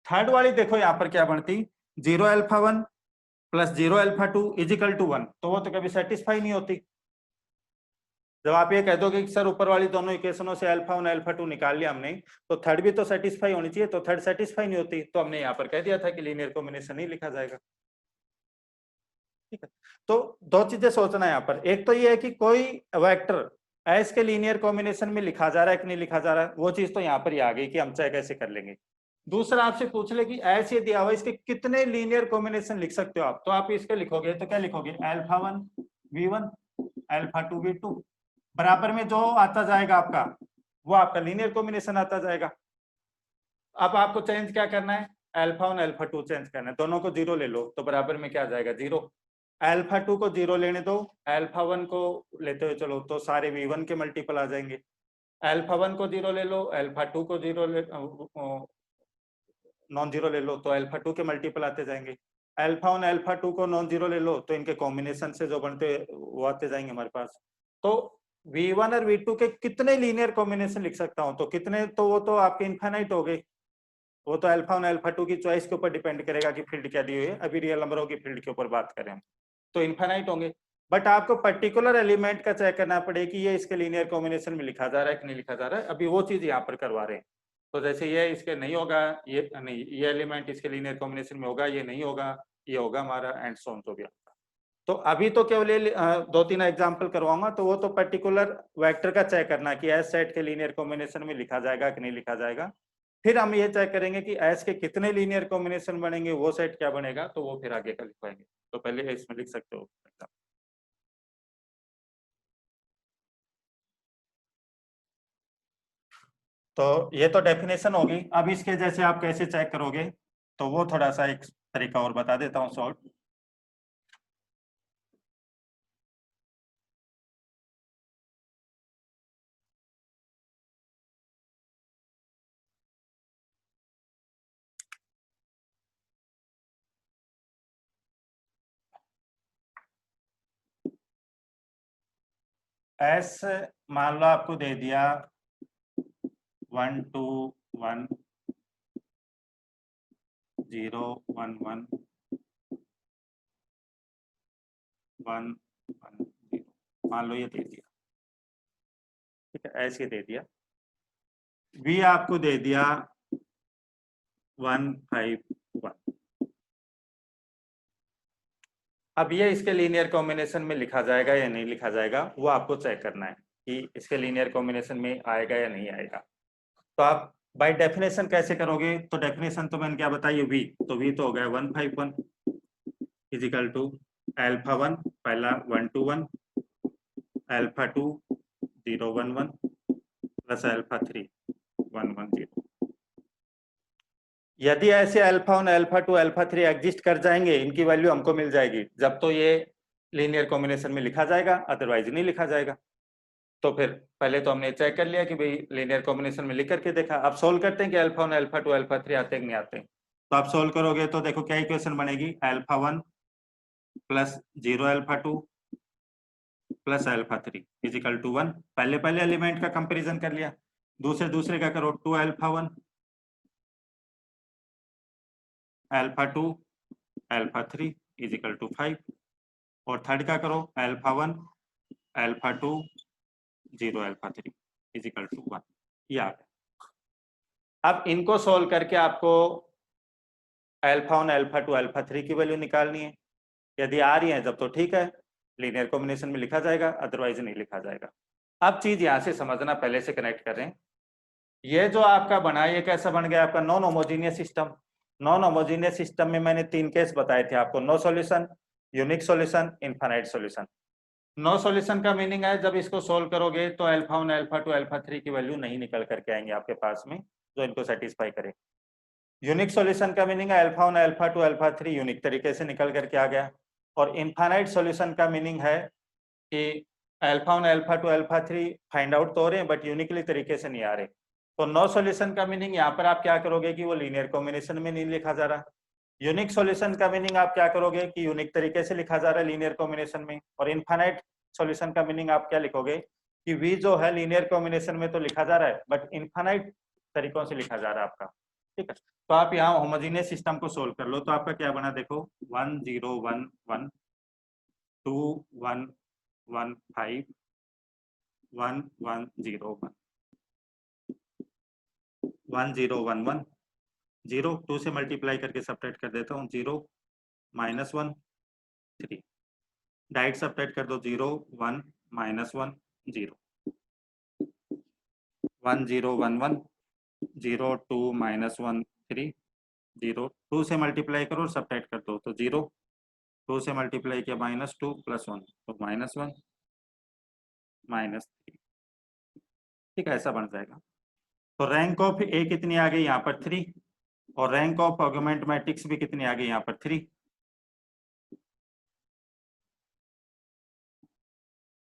Third वाली देखो यहाँ पर क्या बनती, 0 alpha 1 plus 0 alpha 2 is equal to 1, तो वो तो कभी सेटिस्फाई नहीं होती। जब आप ये कह दोगे कि सर ऊपर वाली दोनों इक्वेशनों से अल्फा 1 अल्फा 2 निकाल लिया हमने, तो थर्ड भी तो सेटिस्फाई होनी चाहिए, तो थर्ड सेटिस्फाई नहीं होती, तो हमने यहाँ पर कह दिया था कि लीनियर कॉम्बिनेशन नहीं लिखा जाएगा। ठीक है, तो दो चीजें सोचना है यहाँ पर। एक तो ये है कि कोई वेक्टर एस के लीनियर कॉम्बिनेशन में लिखा जा रहा है कि नहीं लिखा जा रहा है, वो चीज तो यहाँ पर ही आ गई कि हम चाहे कैसे कर लेंगे। दूसरा आपसे पूछ ले कि एस ये दिया हुआ, इसके कितने लीनियर कॉम्बिनेशन लिख सकते हो आप, तो आप इसके लिखोगे तो क्या लिखोगे? अल्फा 1 v1 अल्फा 2 v2 बराबर में जो आता जाएगा आपका, वो आपका लीनियर कॉम्बिनेशन आता जाएगा। अब आपको चेंज क्या करना है? अल्फा 1 अल्फा 2 चेंज करना है, दोनों को 0 ले लो, तो बराबर में क्या आ जाएगा? 0। अल्फा 2 को 0 लेने दो, अल्फा 1 को लेते हुए चलो, तो सारे v1 के मल्टीपल आ जाएंगे। अल्फा 1 को 0 ले लो, अल्फा 2 को 0 ले नॉन जीरो ले लो, तो अल्फा 2 के मल्टीपल आते जाएंगे। अल्फा 1 अल्फा 2 को नॉन जीरो ले लो, तो इनके कॉम्बिनेशन से जो बनते वो आते जाएंगे हमारे पास। तो v1 और v2 के कितने लीनियर कॉम्बिनेशन लिख सकता हूं, तो कितने, तो वो तो आपके इनफाइनाइट हो गए। वो तो अल्फा 1 अल्फा 2 की चॉइस के ऊपर डिपेंड करेगा कि फील्ड क्या दी हुई है। अभी रियल नंबरों की फील्ड के ऊपर बात करें हम, तो इनफाइनाइट होंगे। बट आपको पर्टिकुलर एलिमेंट का चेक करना पड़ेगा कि ये इसके लीनियर कॉम्बिनेशन में लिखा जा रहा है कि नहीं लिखा जा रहा है। अभी वो चीज यहाँ पर करवा रहे हैं। तो जैसे ये इसके नहीं होगा, ये नहीं, ये एलिमेंट इसके लीनियर कॉम्बिनेशन में होगा, ये नहीं होगा, ये होगा हमारा, एंड सो ऑन जो भी आपका। तो अभी तो केवल ये 2-3 एग्जांपल करवाऊंगा, तो वो तो पर्टिकुलर वेक्टर का चेक करना कि एस सेट के लीनियर कॉम्बिनेशन में लिखा जाएगा कि नहीं लिखा जाएगा। फिर हम ये चेक करेंगे कि एस के कितने लीनियर कॉम्बिनेशन बनेंगे, वो सेट क्या बनेगा, तो वो फिर आगे का लिखवाएंगे। तो पहले इसमें लिख सकते हो। तो ये तो डेफिनेशन होगी। अब इसके जैसे आप कैसे चेक करोगे, तो वो थोड़ा सा एक तरीका और बता देता हूँ शॉर्ट। एस मान लो आपको दे दिया 1 2 1 0 1 1 1 1 0, मान लो ये दे दिया। ठीक है, ऐसे दे दिया। बी आपको दे दिया 1 5 1। अब ये इसके लीनियर कॉम्बिनेशन में लिखा जाएगा या नहीं लिखा जाएगा, वो आपको चेक करना है कि इसके लीनियर कॉम्बिनेशन में आएगा या नहीं आएगा। तो आप बाय डेफिनेशन कैसे करोगे? तो डेफिनेशन तो मैंने क्या बताई, वी, तो वी तो हो गया 151 इजिकल टू अल्फा 1 पहला 121 अल्फा 2 011 प्लस अल्फा 3 110। यदि ऐसे अल्फा 1 अल्फा 2 अल्फा 3 एग्जिस्ट कर जाएंगे, इनकी वैल्यू हमको मिल जाएगी जब तो ये लीनियर कॉम्बिनेशन में लिखा जाएगा, अदरवाइज नहीं लिखा जाएगा। तो फिर पहले तो हमने चेक कर लिया कि भाई लीनियर कॉम्बिनेशन में लिख करके देखा। अब सोल्व करते हैं कि अल्फा 1 अल्फा 2 अल्फा 3 आते हैं कि नहीं आते। तो आप सोल्व करोगे तो देखो क्या इक्वेशन बनेगी, alpha 1 plus 0 alpha 2 plus alpha 3 equal to 1। पहले पहले एलिमेंट का कंपेरिजन कर लिया, दूसरे दूसरे का करो 2 alpha 1 alpha 2 alpha 3 equal to 5 और थर्ड का करो alpha 1 alpha 2 0 alpha 3 equal to 1। ये आ गया। अब इनको सोल्व करके आपको अल्फा 1 अल्फा 2 अल्फा 3 की वैल्यू निकालनी है। यदि आ रही है जब तो ठीक है, लीनियर कॉम्बिनेशन में लिखा जाएगा, अदरवाइज नहीं लिखा जाएगा। अब चीज यहां से समझना, पहले से कनेक्ट करें। ये जो आपका बना, ये कैसा बन गया आपका non homogeneous system. Non homogeneous system में मैंने 3 केस बताए थे आपको, no solution, unique solution, infinite solution. No solution का मीनिंग है जब इसको सोल्व करोगे तो अल्फा 1 अल्फा 2 अल्फा 3 की वैल्यू नहीं निकल करके आएंगे आपके पास में जो इनको सेटिस्फाई करे। यूनिक सॉल्यूशन का मीनिंग है अल्फा 1 अल्फा 2 अल्फा 3 यूनिक तरीके से निकल करके आ गया। और इनफाइनाइट सॉल्यूशन का मीनिंग है कि alpha 1 alpha 2 alpha 3 find out तो हो रहे हैं बट यूनिकली तरीके से नहीं आ रहे। तो नो सॉल्यूशन का मीनिंग यहाँ पर आप क्या करोगे कि वो लीनियर कॉम्बिनेशन में नहीं लिखा जा रहा। यूनिक सॉल्यूशन का मीनिंग आप क्या करोगे कि यूनिक तरीके से लिखा जा रहा है लीनियर कॉम्बिनेशन में। और इनफाइनाइट सॉल्यूशन का मीनिंग आप क्या लिखोगे कि वी जो है लीनियर कॉम्बिनेशन में तो लिखा जा रहा है बट इनफाइनाइट तरीकों से लिखा जा रहा है आपका। ठीक है, तो आप यहाँ होमोजेनियस सिस्टम को सोल्व कर लो। तो आपका क्या बना देखो, 1 0 1 1 2 1 1 5 1 1 0 1 1 0 1 1 0 2 से मल्टीप्लाई करके सब्ट्रैक्ट कर देता हूँ, 0 माइनस 1 3 डायरेक्ट सब्ट्रैक्ट कर दो, 0 1 माइनस 1 0 1 0 1 1 0 2 माइनस 1 3 0 2 से मल्टीप्लाई करो और सब्ट्रैक्ट कर दो तो 0 2 से मल्टीप्लाई किया माइनस 2 प्लस 1 तो माइनस 1 माइनस 3। ठीक है, ऐसा बन जाएगा। तो रैंक ऑफ ए कितनी आ गई यहाँ पर 3 और रैंक ऑफ ऑगमेंट मैट्रिक्स भी कितनी आ गई यहाँ पर 3।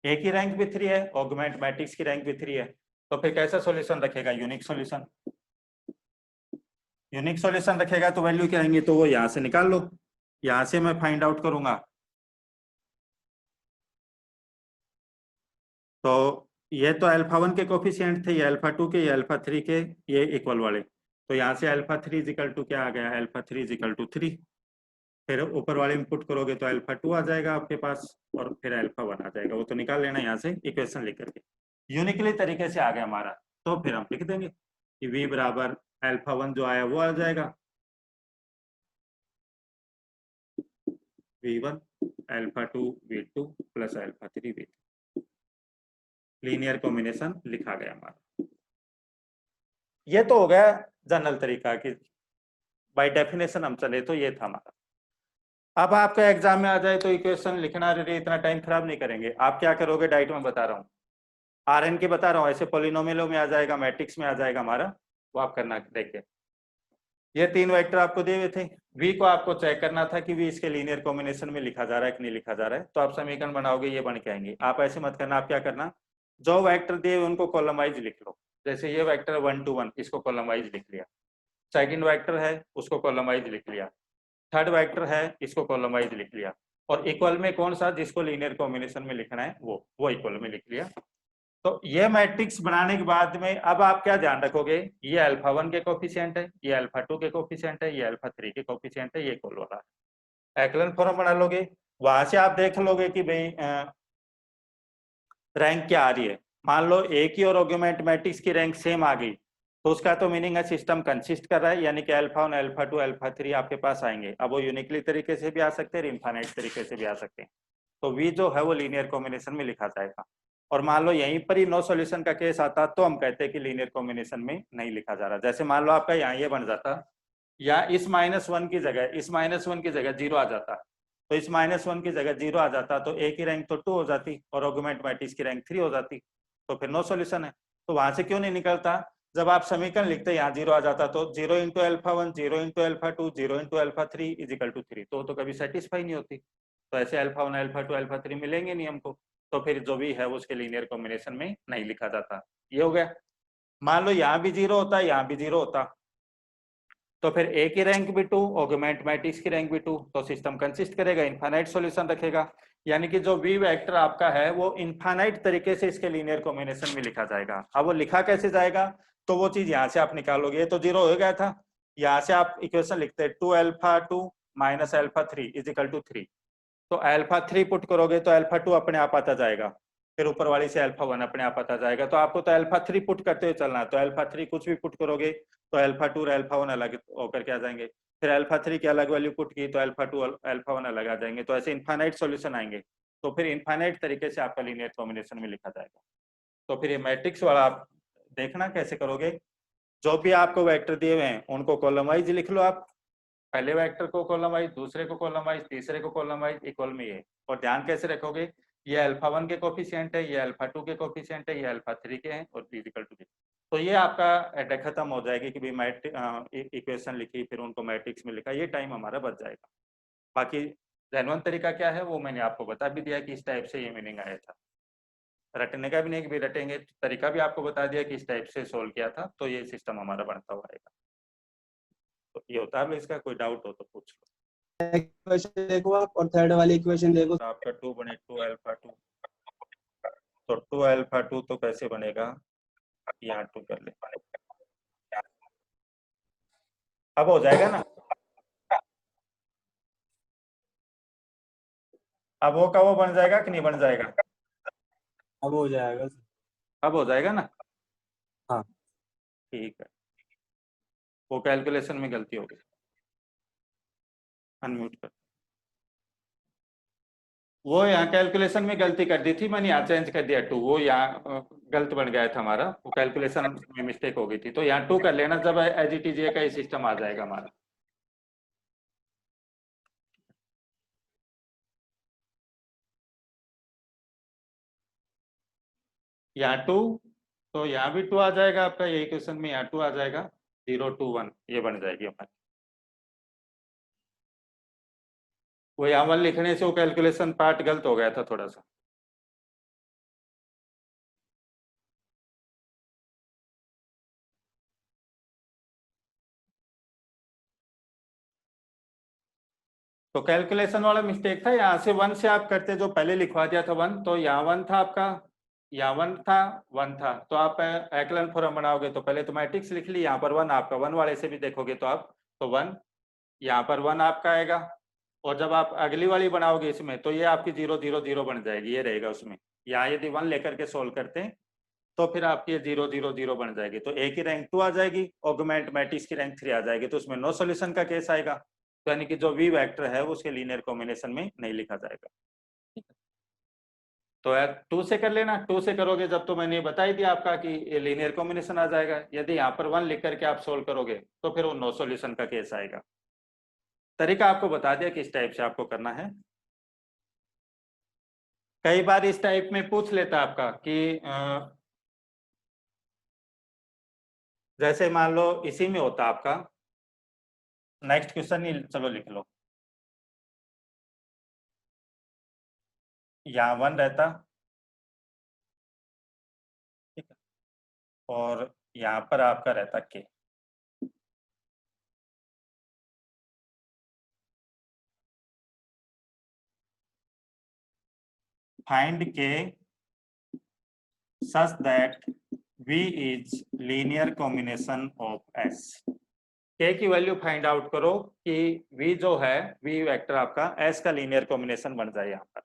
ए की रैंक भी 3 है, ऑगमेंट मैट्रिक्स की रैंक भी 3 है। तो फिर कैसा सॉल्यूशन रखेगा, यूनिक सॉल्यूशन। यूनिक सॉल्यूशन रखेगा तो वैल्यू क्या आएंगी, तो वो यहाँ से निकाल लो, यहाँ से मैं फाइंड आउट करूंगा। तो ये तो अल्फा 1 के कोफिशिएंट थे, ये अल्फा 2 के, ये अल्फा 3 के, ये इक्वल वाले। तो यहाँ से अल्फा 3 इजिकल टू क्या आ गया, अल्फा 3 इजिकल टू 3। फिर ऊपर वाले इनपुट करोगे तो अल्फा 2 आ जाएगा आपके पास और फिर अल्फा 1 आ जाएगा, वो तो निकाल लेना यहाँ से इक्वेशन लिख करके। यूनिकली तरीके से आ गया हमारा, तो फिर हम लिख देंगे कि v बराबर अल्फा 1 जो आया वो आ जाएगा v1 alpha 2 v2 plus alpha 3 v3। Linear combination लिखा गया हमारा। ये तो हो गया जनरल तरीका कि बाय डेफिनेशन हम चले, तो ये था हमारा। अब आपका एग्जाम में आ जाए तो इक्वेशन लिखना इतना टाइम खराब नहीं करेंगे। आप क्या करोगे, डाइट में बता रहा हूँ, आरएन के बता रहा हूँ, ऐसे पॉलिनोमियलों में आ जाएगा, मैट्रिक्स में आ जाएगा हमारा, वो आप करना। देखिए ये 3 वेक्टर आपको दिए हुए थे, वी को आपको चेक करना था कि वी इसके लीनियर कॉम्बिनेशन में लिखा जा रहा है कि नहीं लिखा जा रहा है। तो आप समीकरण बनाओगे, ये बन के आएंगे। आप ऐसे मत करना, आप क्या करना, जो वेक्टर दिए हुए उनको कॉलम वाइज लिख लो। जैसे ये वेक्टर 1 2 1, इसको कॉलम वाइज लिख लिया। सेकंड वेक्टर है उसको कॉलम वाइज लिख लिया। थर्ड वेक्टर है इसको कॉलम वाइज लिख लिया। और इक्वल में कौन सा, जिसको लीनियर कॉम्बिनेशन में लिखना है वो इक्वल में लिख लिया। तो ये मैट्रिक्स बनाने के बाद में अब आप क्या ध्यान रखोगे, ये अल्फा 1 के कोफिशिएंट है, ये अल्फा 2 के कोफिशिएंट है, ये अल्फा 3 के कोफिशिएंट है, ये इक्वल वाला है। एक्लन फॉर्म बना लोगे, वहां से आप देख लोगे कि भाई रैंक क्या आ रही है। मान लो ए की और ऑर्गुमेंट मैट्रिक्स की रैंक सेम आ गई, तो उसका तो मीनिंग है सिस्टम कंसिस्ट कर रहा है, यानी कि अल्फा 1 अल्फा 2 अल्फा 3 आपके पास आएंगे। अब वो यूनिकली तरीके से भी आ सकते हैं, इनफाइनाइट तरीके से भी आ सकते हैं। तो वी जो है वो लीनियर कॉम्बिनेशन में लिखा जाएगा। और मान लो यहीं पर ही नो सॉल्यूशन का केस आता तो हम कहते हैं कि लीनियर कॉम्बिनेशन में नहीं लिखा जा रहा। जैसे मान लो आपका यहाँ ये बन जाता, या इस -1 की जगह 0 आ जाता, तो इस -1 की जगह 0 आ जाता तो ए की रैंक तो 2 हो जाती और ऑगमेंट मैट्रिक्स की रैंक 3 हो जाती, तो फिर नो सॉल्यूशन है। तो वहां से क्यों नहीं निकलता? जब आप समीकरण लिखते यहाँ 0 आ जाता तो 0 into alpha 1, 0 into alpha 2, 0 into alpha 3 is equal to 3, तो कभी सेटिस्फाई नहीं होती। तो ऐसे अल्फा 1, अल्फा 2, अल्फा 3 मिलेंगे नहीं हमको, तो फिर जो भी है उसके लीनियर कॉम्बिनेशन में नहीं लिखा जाता। ये हो गया। मान लो यहाँ भी 0 होता, यहाँ भी 0 होता, तो फिर ए की रैंक भी 2, ऑगमेंट मैट्रिक्स की रैंक भी 2, तो सिस्टम कंसिस्ट करेगा, इनफाइनाइट सॉल्यूशन रखेगा। यानी कि जो वी वेक्टर आपका है वो इनफाइनाइट तरीके से इसके लीनियर कॉम्बिनेशन में लिखा जाएगा। अब वो लिखा कैसे जाएगा, तो वो चीज यहाँ से आप निकालोगे। ये तो 0 हो गया था, यहाँ से आप इक्वेशन लिखते हैं 2 alpha 2 minus alpha 3 is equal to 3, तो अल्फा 3 पुट करोगे तो अल्फा 2 अपने आप आता जाएगा, फिर ऊपर वाली से अल्फा 1 अपने आप आता जाएगा। तो आपको तो अल्फा 3 पुट करते हुए चलना है, तो अल्फा 3 कुछ भी पुट करोगे तो अल्फा 2 और अल्फा 1 अलग होकर के आ जाएंगे, फिर अल्फा 3 की अलग वैल्यू पुट की तो अल्फा 2 अल्फा 1 अलग आ जाएंगे, तो ऐसे इनफाइनाइट सॉल्यूशन आएंगे। तो फिर इनफाइनाइट तरीके से आपका लीनियर कॉम्बिनेशन में लिखा जाएगा। तो फिर ये मैट्रिक्स वाला आप देखना कैसे करोगे, जो भी आपको वेक्टर दिए हुए हैं उनको कॉलम वाइज लिख लो आप, पहले वेक्टर को कॉलम वाइज, दूसरे को कॉलम वाइज, तीसरे को कॉलम वाइज, इक्वल में ये। और ध्यान कैसे रखोगे, ये अल्फा 1 के कोफिशिएंट है, ये अल्फा 2 के कोफिशिएंट है, ये अल्फा 3 के हैं और इक्वल टू, तो ये आपका अटैक खत्म हो जाएगी कि भाई मैट्रिक इक्वेशन लिखी फिर उनको मैट्रिक्स में लिखा, ये टाइम हमारा बच जाएगा। बाकी जेन्युइन तरीका क्या है वो मैंने आपको बता भी दिया कि इस टाइप से ये मीनिंग आया था। रटने का भी नहीं कि भी रटेंगे, तरीका भी आपको बता दिया कि इस टाइप से सोल्व किया था, तो ये सिस्टम हमारा बनता हुआ आएगा। तो ये होता है, इसका कोई डाउट हो तो पूछ लो। इक्वेशन देखो आप और थर्ड वाली इक्वेशन देखो। तो आपका 2 बने 2 अल्फा 2, तो 2 अल्फा 2 तो कैसे बनेगा, यहाँ 2 कर ले, अब हो जाएगा ना। अब वो का वो बन जाएगा कि नहीं बन जाएगा, अब हो जाएगा। अब हो जाएगा ना। हाँ ठीक है, वो कैलकुलेशन में गलती हो गई, अनम्यूट कर। वो यहाँ कैलकुलेशन में गलती कर दी थी मैंने, यहाँ चेंज कर दिया 2, वो यहाँ गलत बन गया था हमारा, वो कैलकुलेशन में मिस्टेक हो गई थी, तो यहाँ 2 कर लेना, जब एज इट इज का ये सिस्टम आ जाएगा हमारा। यहाँ 2, तो यहाँ भी 2 आ जाएगा आपका, यही क्वेश्चन में यहाँ 2 आ जाएगा, 0 2 1 ये बन जाएगी हमारी। वो यहाँ 1 लिखने से वो कैलकुलेशन पार्ट गलत हो गया था थोड़ा सा। तो कैलकुलेशन वाला मिस्टेक था, यहाँ से 1 से आप करते, जो पहले लिखवा दिया था 1, तो यहाँ 1 था आपका, यहाँ 1 था, 1 था, तो आप एक्लन फॉर्म बनाओगे तो पहले तो मैट्रिक्स लिख ली, यहाँ पर 1 आपका, 1 वाले से भी देखोगे तो आप, तो 1 यहाँ पर 1 आपका आएगा, और जब आप अगली वाली बनाओगे इसमें तो ये आपकी 0 0 0 बन जाएगी, ये रहेगा उसमें। यहाँ यदि 1 लेकर के सोल्व करते हैं तो फिर आपकी ये 0 0 0 बन जाएगी, तो ए की रैंक 2 आ जाएगी, ऑगमेंट मैट्रिक्स की रैंक 3 आ जाएगी, तो उसमें नो सॉल्यूशन का केस आएगा, तो यानी कि जो वी वेक्टर है वो उसके लीनियर कॉम्बिनेशन में नहीं लिखा जाएगा। तो यार 2 से कर लेना, 2 से करोगे जब, तो मैंने बता ही दिया आपका कि ये लीनियर कॉम्बिनेशन आ जाएगा। यदि यहाँ पर 1 लिख करके आप सोल्व करोगे तो फिर वो नो सॉल्यूशन का केस आएगा। तरीका आपको बता दिया किस टाइप से आपको करना है। कई बार इस टाइप में पूछ लेता आपका कि जैसे मान लो इसी में होता आपका, नेक्स्ट क्वेश्चन ही चलो लिख लो, यहाँ 1 रहता, ठीक है, और यहाँ पर आपका रहता के। फाइंड के such that V is linear combination of S। के की वैल्यू फाइंड आउट करो कि V जो है, V वेक्टर आपका S का लीनियर कॉम्बिनेशन बन जाए यहाँ पर।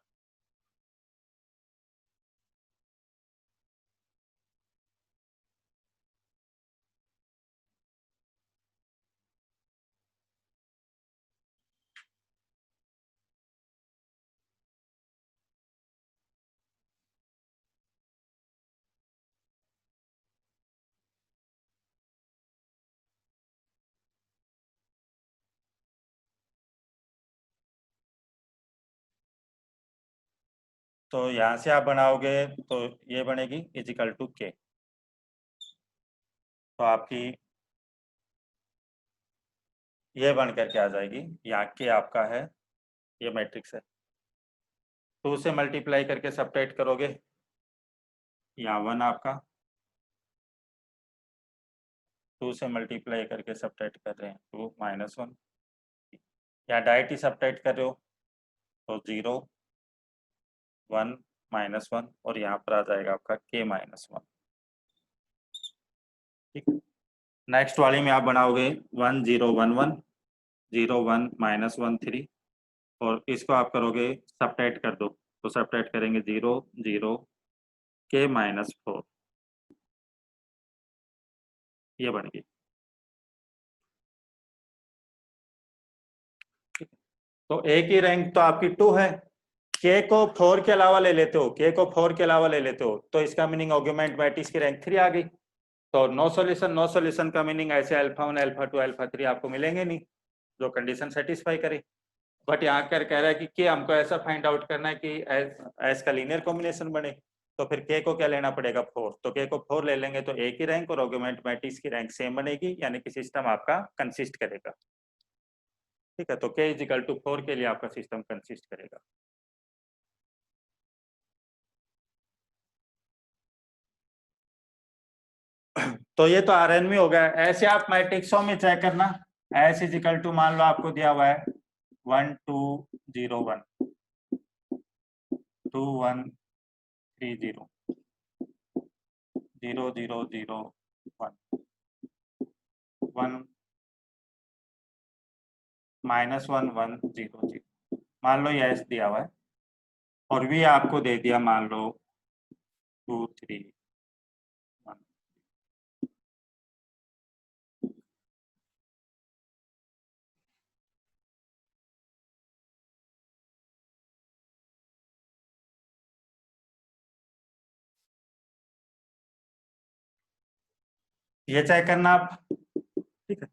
तो यहाँ से आप बनाओगे तो ये बनेगी इजिकल टू के। तो आपकी ये बन करके आ जाएगी, यहाँ के आपका है, ये मैट्रिक्स है। 2 से मल्टीप्लाई करके सब्ट्रैक्ट करोगे, यहाँ 1 आपका, 2 से मल्टीप्लाई करके सब्ट्रैक्ट कर रहे हैं 2 -1, यहाँ डायरेक्ट ही सब्ट्रैक्ट कर रहे हो तो 0 1 -1 और यहाँ पर आ जाएगा आपका k -1। ठीक, नेक्स्ट वाली में आप बनाओगे 1 0 1 1 0 1 -1 3 और इसको आप करोगे सब्ट्रैक्ट कर दो, तो सब्ट्रैक्ट करेंगे 0 0 k -4, ये बन गई। तो एक ही रैंक तो आपकी 2 है, k को 4 के अलावा ले लेते हो, k को 4 के अलावा ले लेते हो तो इसका मीनिंग ऑर्गुमेंट मैट्रिक्स की रैंक 3 आ गई। तो नो सॉल्यूशन का मीनिंग ऐसे अल्फा 1 अल्फा 2 अल्फा 3 आपको मिलेंगे नहीं जो कंडीशन सेटिस्फाई करे। बट यहाँ कर कह रहा है कि के हमको ऐसा फाइंड आउट करना है कि एस का लीनियर कॉम्बिनेशन बने, तो फिर के को क्या लेना पड़ेगा 4, तो के को 4 ले लेंगे तो एक ही रैंक और ऑर्गुमेंट मैट्रिक्स की रैंक सेम बनेगी, यानी कि सिस्टम आपका कंसिस्ट करेगा। ठीक है, तो के इजिकल टू 4 के लिए आपका सिस्टम कंसिस्ट करेगा। तो ये तो आरएन में हो गया। ऐसे आप मैट्रिक्सों में चेक करना, एस इजिकल टू मान लो आपको दिया हुआ है 1 2 0 1 2 1 3 0 0 0 0 1 1 -1 1 0 0, मान लो ये एस दिया हुआ है और भी आपको दे दिया मान लो 2 3 1। ये चेक करना आप। ठीक है,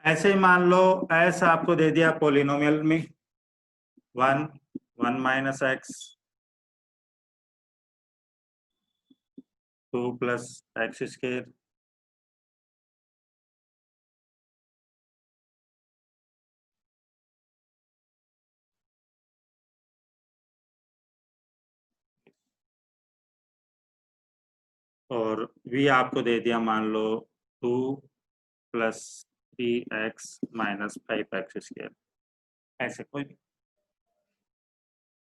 ऐसे ही मान लो एस आपको दे दिया पोलिनोमियल में 1 1 - x 2 + x²। और v आपको दे दिया मान लो 2 + 3x - 5x², ऐसे कोई भी।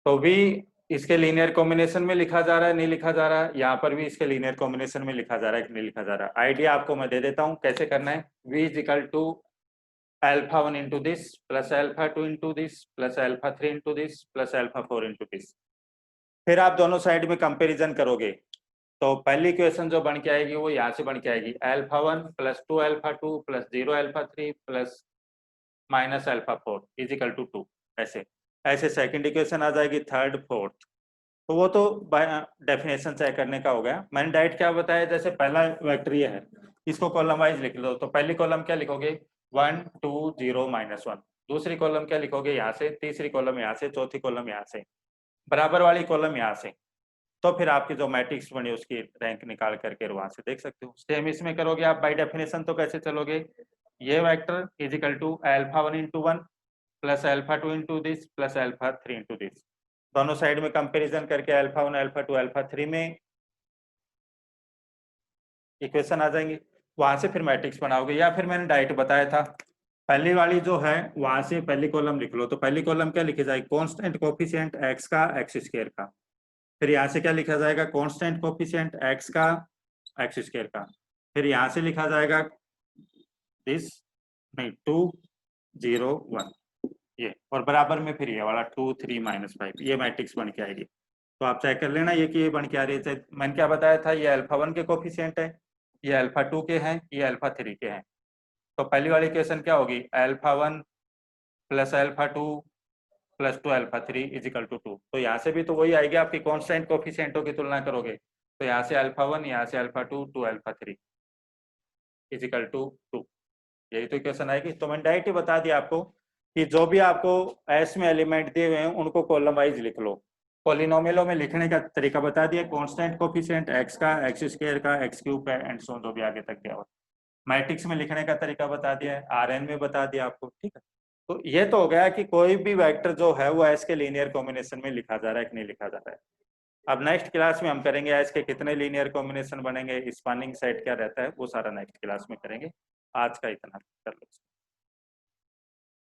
तो भी इसके लीनियर कॉम्बिनेशन में लिखा जा रहा है, नहीं लिखा जा रहा है, यहाँ पर भी इसके लीनियर कॉम्बिनेशन में लिखा जा रहा है कि नहीं लिखा जा रहा है। आइडिया आपको मैं दे देता हूँ कैसे करना है। v equal to alpha 1 into this plus alpha 2 into this plus alpha 3 into this plus alpha 4 into this। फिर आप दोनों साइड में कंपैरिजन करोगे तो पहली इक्वेशन जो बन के आएगी वो यहाँ से बन के आएगी alpha 1 plus 2 alpha 2 plus 0 alpha 3 plus minus alpha 4 equal to 2। ऐसे ऐसे सेकंड इक्वेशन आ जाएगी, थर्ड फोर्थ। तो वो तो डेफिनेशन चेक करने का हो गया। मैंने डायरेक्ट क्या बताया, जैसे पहला वेक्टर ये है, इसको कॉलम वाइज लिख लो। तो पहली कॉलम क्या लिखोगे 1 2 0 -1, दूसरी कॉलम क्या लिखोगे यहाँ से, तीसरी कॉलम यहाँ से, चौथी कॉलम यहाँ से, बराबर वाली कॉलम यहाँ से। तो फिर आपकी जो मैट्रिक्स बनी उसकी रैंक निकाल करके वहां से देख सकते हो। सेम इसमें करोगे आप बाय डेफिनेशन। तो कैसे चलोगे, ये vector equal to alpha 1 into 1 plus alpha 2 into this plus alpha 3 into this, दोनों साइड में कंपैरिजन करके alpha 1 alpha 2 alpha 3 में इक्वेशन आ जाएंगी। वहां से फिर मैट्रिक्स बनाओगे, या फिर मैंने डायरेक्ट बताया था पहली वाली जो है वहां से पहली कॉलम लिख लो। तो पहली कॉलम क्या लिखी जाएगी, कांस्टेंट कोफिशिएंट x का x² का। फिर यहाँ से क्या लिखा जाएगा, कांस्टेंट कोफिशिएंट x का x² का। फिर यहाँ से लिखा जाएगा दिस नहीं 2 0 1 ये, और बराबर में फिर ये वाला 2 3 -5, ये मैट्रिक्स बन के आएगी। तो आप चेक कर लेना ये कि ये बन के आ रही है। मैंने क्या बताया था, ये alpha 1 के कोफिशिएंट है, ये alpha 2 के हैं, ये alpha 3 के हैं। तो पहली वाली इक्वेशन क्या होगी, alpha 1 + alpha 2 + 2 alpha 3 equal to 2। तो यहाँ से भी तो वही आएगी, आपकी कांस्टेंट कोफिशिएंटों की तुलना करोगे तो यहाँ से alpha 1 यहाँ से alpha 2 2 alpha 3 इजिकल टू 2, यही तो इक्वेशन आएगी। तो मैंने डायरेक्ट ही बता दिया आपको कि जो भी आपको एस में एलिमेंट दिए हुए हैं उनको कॉलम वाइज लिख लो। पॉलिनोमियलों में लिखने का तरीका बता दिया, कांस्टेंट कोफिशिएंट एक्स का, एक्स स्क्वायर का, एक्स क्यूब का एंड सो जो भी आगे तक दिया हुआ। मैट्रिक्स में लिखने का तरीका बता दिया है, आरएन में बता दिया आपको, ठीक है। तो ये तो हो गया कि कोई भी वेक्टर जो है वो एस के लीनियर कॉम्बिनेशन में लिखा जा रहा है कि नहीं लिखा जा रहा है। अब नेक्स्ट क्लास में हम करेंगे एस के कितने लीनियर कॉम्बिनेशन बनेंगे, स्पैनिंग सेट क्या रहता है, वो सारा नेक्स्ट क्लास में करेंगे। आज का इतना कर लो।